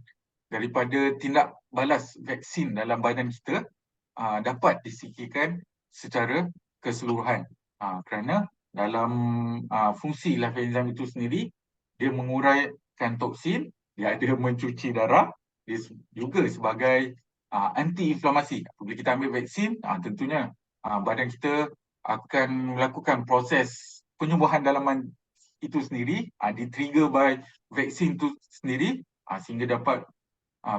daripada tindak balas vaksin dalam badan kita dapat disingkirkan secara keseluruhan. Kerana dalam fungsi life enzyme itu sendiri, dia menguraikan toksin, dia ada mencuci darah, dia juga sebagai anti-inflamasi. Apabila kita ambil vaksin, tentunya badan kita akan melakukan proses penyembuhan dalaman itu sendiri, di-trigger by vaksin itu sendiri, sehingga dapat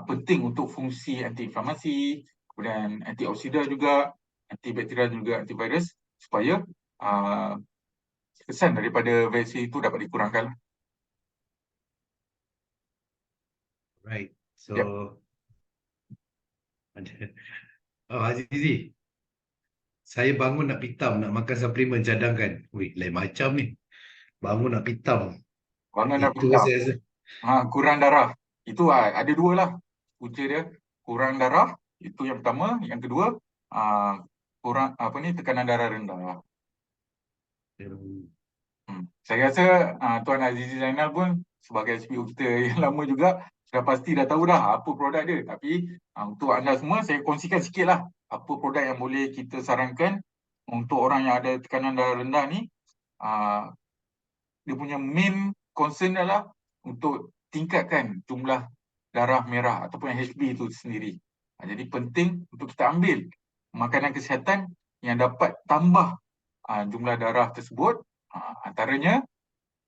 penting untuk fungsi anti-inflamasi, kemudian antioksidan juga, antibakterial juga antivirus, supaya kesan daripada vaksin itu dapat dikurangkan. Right. So, Yep. Azizi, saya bangun nak pitam, nak makan suplemen cadangkan. Wih, lain macam ni. Bangun nak pitam. Bangun dan Itu pitam. saya rasa. Kurang darah. Itu ada dua lah punca dia. Kurang darah, itu yang pertama. Yang kedua, kurang tekanan darah rendah. Saya rasa Tuan Azizi Zainal pun sebagai SPO kita yang lama juga sudah pasti dah tahu dah apa produk dia. Tapi untuk anda semua, saya kongsikan sikit lah apa produk yang boleh kita sarankan untuk orang yang ada tekanan darah rendah ni. Dia punya main concern adalah untuk tingkatkan jumlah darah merah ataupun HB itu sendiri. Jadi penting untuk kita ambil makanan kesihatan yang dapat tambah jumlah darah tersebut. Antaranya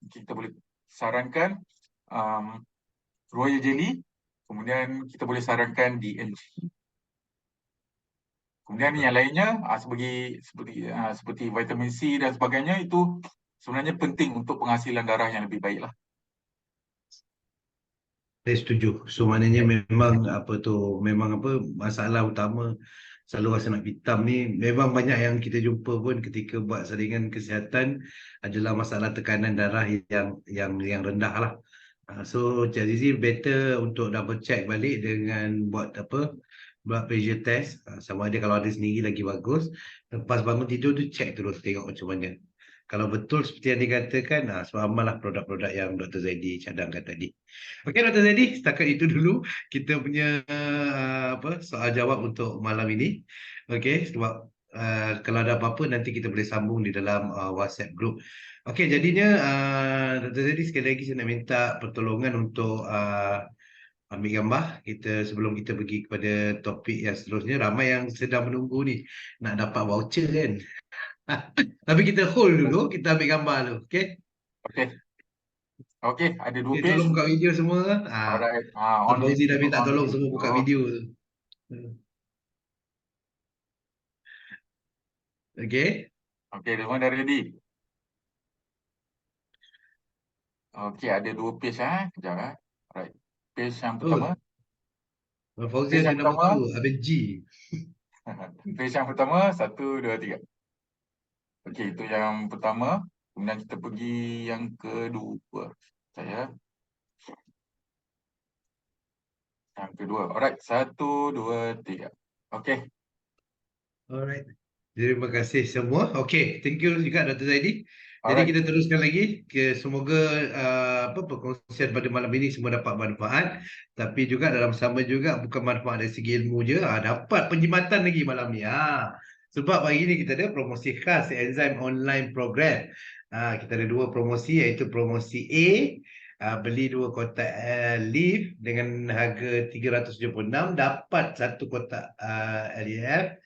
kita boleh sarankan Royal Jelly, kemudian kita boleh sarankan DNG. Kemudian yang lainnya seperti vitamin C dan sebagainya, itu sebenarnya penting untuk penghasilan darah yang lebih baik lah. Saya setuju. So maknanya memang masalah utama selalu rasa nak pitam ni, memang banyak yang kita jumpa pun ketika buat saringan kesihatan adalah masalah tekanan darah yang rendah lah. So Cik Azizi better untuk double check balik dengan buat blood pressure test. Sama ada kalau ada sendiri lagi bagus. Lepas bangun tidur tu check terus tengok macam mana. Kalau betul seperti yang dikatakan, so amallah produk-produk yang Dr. Zaidi cadangkan tadi. Okey Dr. Zaidi, setakat itu dulu kita punya soal jawab untuk malam ini. Okey, sebab kalau ada apa-apa nanti kita boleh sambung di dalam WhatsApp group. Okey, jadinya Dr. Zaidi sekali lagi saya nak minta pertolongan untuk ambil gambar kita sebelum kita pergi kepada topik yang seterusnya. Ramai yang sedang menunggu ni nak dapat voucher kan. Tapi kita hold dulu, kita ambil gambar dulu. Okey? Okey. Okey, ada 2 Okay, page. tolong buka video semua. Alright. Abang On Fauzi dah video, minta on tolong semua buka video. video tu. Okey? Okey, semua dah ready. Okey, ada 2 page Kejap Alright. Page yang pertama. Oh, Abang Fauzi Page ada yang nama pertama. baru, Abang G. Page yang pertama, 1, 2, 3. Okey, itu yang pertama. Kemudian kita pergi yang kedua. Saya. Yang kedua. Alright, 1, 2, 3. Okey. Alright. Terima kasih semua. Okey, thank you juga Dr. Zaidi. Jadi Alright. kita teruskan lagi semoga perkongsian pada malam ini semua dapat manfaat, tapi juga dalam sama juga bukan manfaat dari segi ilmu je, dapat penjimatan lagi malam ni. Sebab hari ini kita ada promosi khas Enzyme Online Program. Kita ada 2 promosi iaitu promosi A, beli 2 kotak leaf dengan harga 376 dapat 1 kotak LEF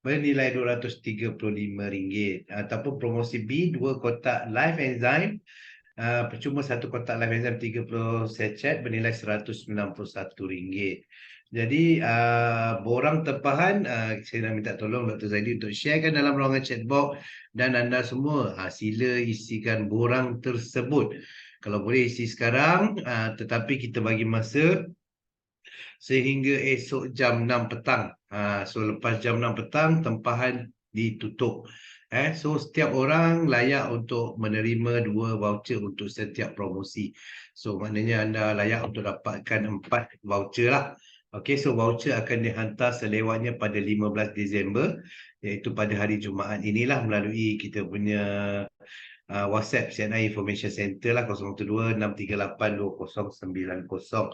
bernilai RM235 ataupun promosi B 2 kotak Life Enzyme percuma 1 kotak Life Enzyme 30 sachet bernilai RM191. Jadi borang tempahan saya nak minta tolong Dr. Zaidi untuk sharekan dalam ruangan chat box dan anda semua sila isikan borang tersebut. Kalau boleh isi sekarang tetapi kita bagi masa sehingga esok jam 6 petang. So lepas jam 6 petang tempahan ditutup. So setiap orang layak untuk menerima 2 voucher untuk setiap promosi. So maknanya anda layak untuk dapatkan 4 voucher lah. Okey, so voucher akan dihantar selewatnya pada 15 Disember iaitu pada hari Jumaat inilah melalui kita punya WhatsApp CNI Information Center lah 012-638-2090.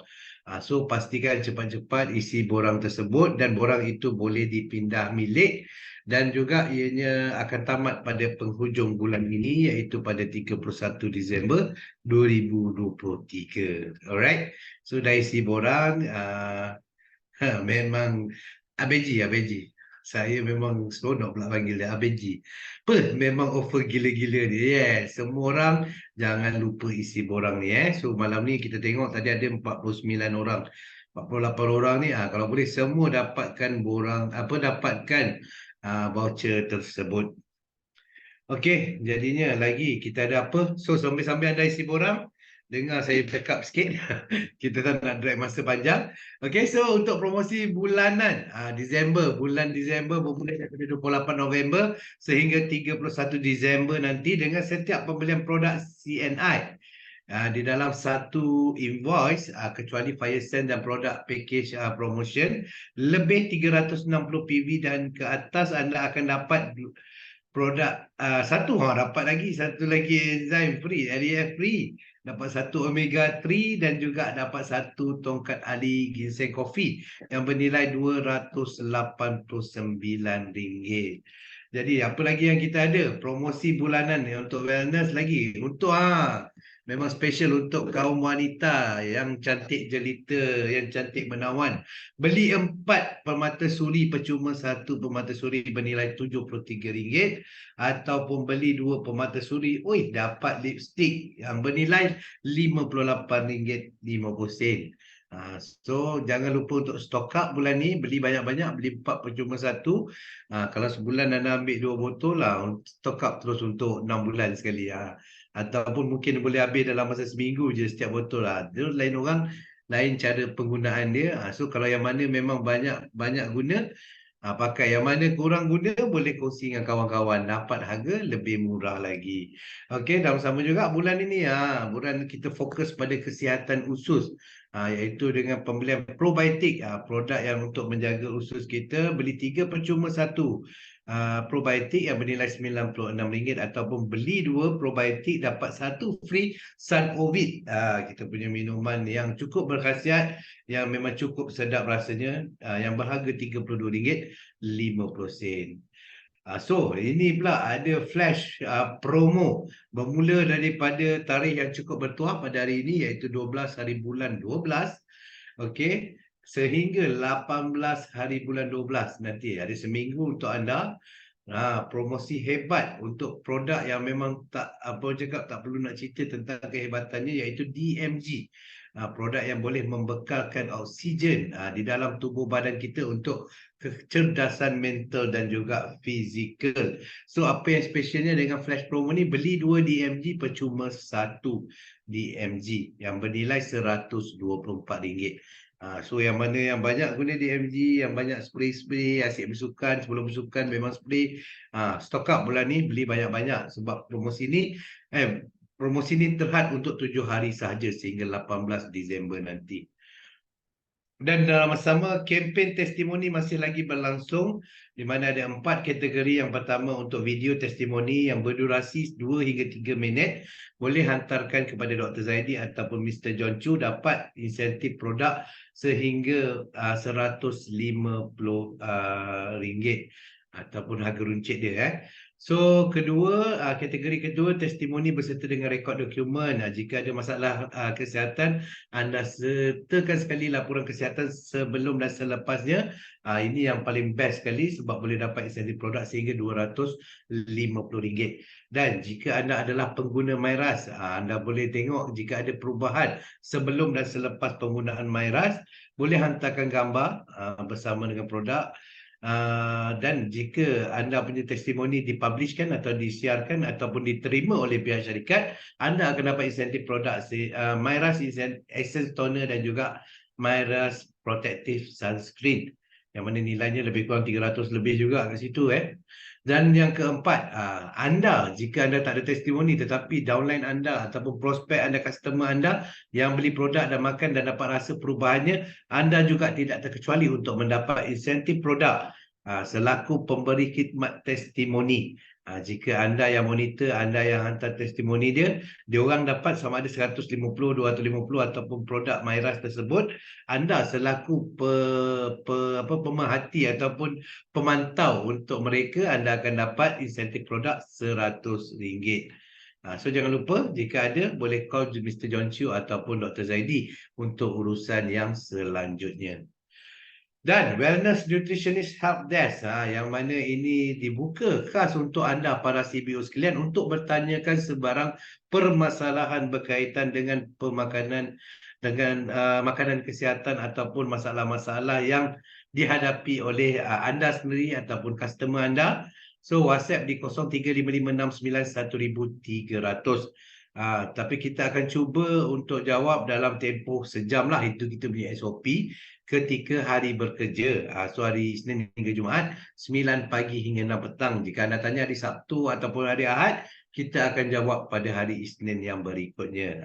So pastikan cepat-cepat isi borang tersebut dan borang itu boleh dipindah milik dan juga ianya akan tamat pada penghujung bulan ini iaitu pada 31 Disember 2023. Alright. So dah isi borang memang ABG. Saya memang seronok pula panggil dia ABG. Memang offer gila-gila ni. Semua orang jangan lupa isi borang ni. So malam ni kita tengok tadi ada 49 orang. 48 orang ni kalau boleh semua dapatkan borang dapatkan voucher tersebut. Okey, jadinya lagi kita ada apa? So sambil-sambil anda isi borang, dengar saya cakap sikit. Kita tak nak drag masa panjang. Okey, so untuk promosi bulanan bulan Disember bermula daripada 28 November sehingga 31 Disember nanti dengan setiap pembelian produk CNI di dalam satu invoice kecuali fire sale dan produk package promotion lebih 360 PV dan ke atas anda akan dapat produk dapat satu lagi enzyme free, LEF free, dapat satu omega 3 dan juga dapat satu tongkat ali ginseng coffee yang bernilai RM289. Jadi apa lagi yang kita ada? Promosi bulanan untuk wellness lagi. Untuk memang special untuk kaum wanita yang cantik jelita, yang cantik menawan. Beli 4 permata suri percuma 1 permata suri bernilai RM73 ataupun beli 2 permata suri, dapat lipstick yang bernilai RM58.50. So jangan lupa untuk stock up bulan ni, beli banyak-banyak, beli 4 percuma 1. Kalau sebulan anda ambil 2 botol lah, stock up terus untuk 6 bulan sekali. Ataupun mungkin boleh habis dalam masa seminggu je setiap botol lah. Dia lain orang, lain cara penggunaan dia. So kalau yang mana memang banyak guna, pakai. Yang mana kurang guna, boleh kongsi dengan kawan-kawan. Dapat harga lebih murah lagi. Okey, dan sama juga bulan ini, bulan kita fokus pada kesihatan usus. Iaitu dengan pembelian probiotik, produk yang untuk menjaga usus kita, beli 3 percuma 1. probiotik yang bernilai RM96 ataupun beli 2 probiotik dapat 1 free Sun Ovid. Kita punya minuman yang cukup berkhasiat, yang memang cukup sedap rasanya, yang berharga RM32.50. So, ini pula ada flash promo bermula daripada tarikh yang cukup bertuah pada hari ini, iaitu 12 hari bulan 12. Okey, sehingga 18 hari bulan 12 nanti. Ada seminggu untuk anda. Promosi hebat untuk produk yang memang tak apa cakap, tak perlu nak cerita tentang kehebatannya, iaitu DMG. Produk yang boleh membekalkan oksigen di dalam tubuh badan kita untuk kecerdasan mental dan juga fizikal. So, apa yang specialnya dengan flash promo ni, beli 2 DMG percuma 1 DMG yang bernilai RM124. So, yang mana yang banyak guna DMG, yang banyak spray-spray, asyik bersukan, sebelum bersukan memang spray. Stock up bulan ni, beli banyak-banyak sebab promosi ni terhad untuk 7 hari sahaja sehingga 18 Disember nanti. Dan dalam masa sama, kempen testimoni masih lagi berlangsung, di mana ada 4 kategori. Yang pertama untuk video testimoni yang berdurasi 2 hingga 3 minit, boleh hantarkan kepada Dr. Zaidi ataupun Mr. John Chu, dapat insentif produk sehingga RM150 ataupun harga runcit dia. So, kategori kedua, testimoni berserta dengan rekod dokumen. Jika ada masalah kesihatan, anda sertakan sekali laporan kesihatan sebelum dan selepasnya. Ini yang paling best sekali sebab boleh dapat insentif produk sehingga RM250. Dan jika anda adalah pengguna MyRas, anda boleh tengok jika ada perubahan sebelum dan selepas penggunaan MyRas. Boleh hantarkan gambar bersama dengan produk. Dan jika anda punya testimoni dipublishkan atau disiarkan ataupun diterima oleh pihak syarikat, anda akan dapat insentif produk MyRas Essence Toner dan juga MyRas Protective Sunscreen, yang mana nilainya lebih kurang 300 lebih juga kat situ. Dan yang keempat, jika anda tak ada testimoni tetapi downline anda ataupun prospek anda, customer anda yang beli produk dan makan dan dapat rasa perubahannya, anda juga tidak terkecuali untuk mendapat insentif produk selaku pemberi khidmat testimoni. Jika anda yang monitor, anda yang hantar testimoni dia orang dapat sama ada 150, 250 ataupun produk MyRas tersebut. Anda selaku pemerhati ataupun pemantau untuk mereka, anda akan dapat insentif produk RM100. So, jangan lupa jika ada, boleh call Mr. John Chu ataupun Dr. Zaidi untuk urusan yang selanjutnya. Dan Wellness Nutritionist Help Desk, yang mana ini dibuka khas untuk anda para CBO sekalian untuk bertanyakan sebarang permasalahan berkaitan dengan pemakanan, dengan makanan kesihatan ataupun masalah-masalah yang dihadapi oleh anda sendiri ataupun customer anda. So, WhatsApp di 0355691300. Tapi kita akan cuba untuk jawab dalam tempoh sejam lah. Itu kita punya SOP ketika hari bekerja. So, hari Isnin hingga Jumaat 9 pagi hingga 6 petang. Jika anda tanya hari Sabtu ataupun hari Ahad, kita akan jawab pada hari Isnin yang berikutnya.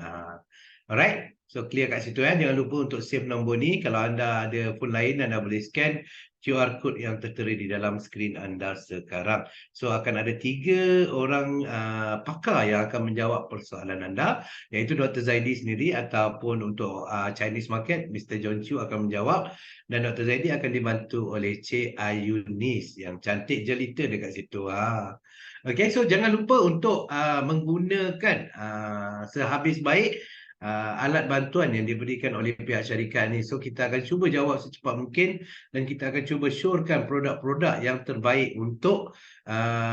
Alright, so clear kat situ. Jangan lupa untuk save nombor ni. Kalau anda ada phone lain, anda boleh scan QR code yang tertera di dalam skrin anda sekarang. So, akan ada 3 orang pakar yang akan menjawab persoalan anda, iaitu Dr. Zaidi sendiri, ataupun untuk Chinese market, Mr. John Chu akan menjawab, dan Dr. Zaidi akan dibantu oleh Cik Ayunis yang cantik jelita dekat situ. Okay, so jangan lupa untuk menggunakan sehabis baik alat bantuan yang diberikan oleh pihak syarikat ni. So, kita akan cuba jawab secepat mungkin dan kita akan cuba syorkan produk-produk yang terbaik untuk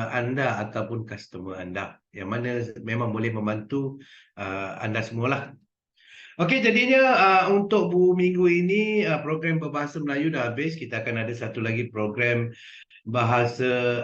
anda ataupun customer anda, yang mana memang boleh membantu anda semualah. Okey, jadinya untuk minggu ini program berbahasa Melayu dah habis. Kita akan ada satu lagi program bahasa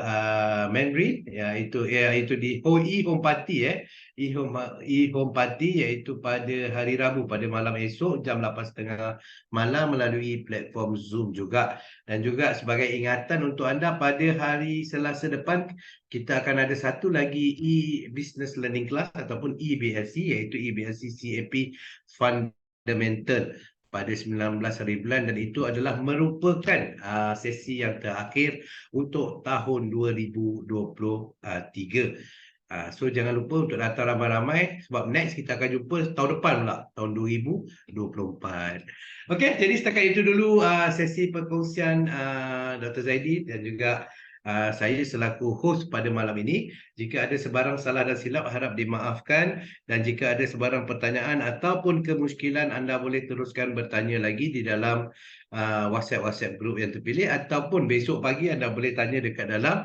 Mandarin, iaitu di e-home party e-home party, iaitu pada hari Rabu, pada malam esok jam 8.30 malam melalui platform Zoom juga. Dan juga sebagai ingatan untuk anda, pada hari Selasa depan kita akan ada satu lagi e-business learning class ataupun EBSC, iaitu EBSC CAP Fundamental. pada 19 hari bulan dan itu adalah merupakan sesi yang terakhir untuk tahun 2023. So jangan lupa untuk datang ramai-ramai sebab next kita akan jumpa tahun depan pula, tahun 2024. Okey, jadi setakat itu dulu sesi perkongsian Dr. Zaidi dan juga saya selaku host pada malam ini. Jika ada sebarang salah dan silap harap dimaafkan dan jika ada sebarang pertanyaan ataupun kemusykilan anda boleh teruskan bertanya lagi di dalam WhatsApp group yang terpilih ataupun besok pagi anda boleh tanya dekat dalam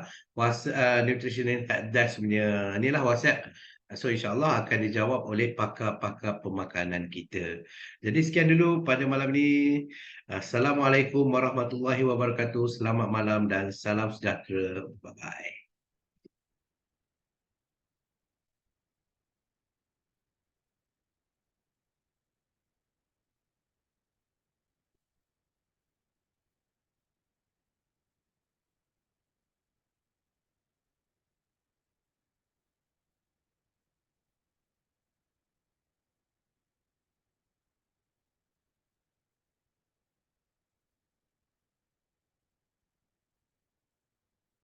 Nutrition at Dash punya inilah WhatsApp. So insyaAllah akan dijawab oleh pakar-pakar pemakanan kita. Jadi sekian dulu pada malam ini. Assalamualaikum warahmatullahi wabarakatuh. Selamat malam dan salam sejahtera. Bye-bye.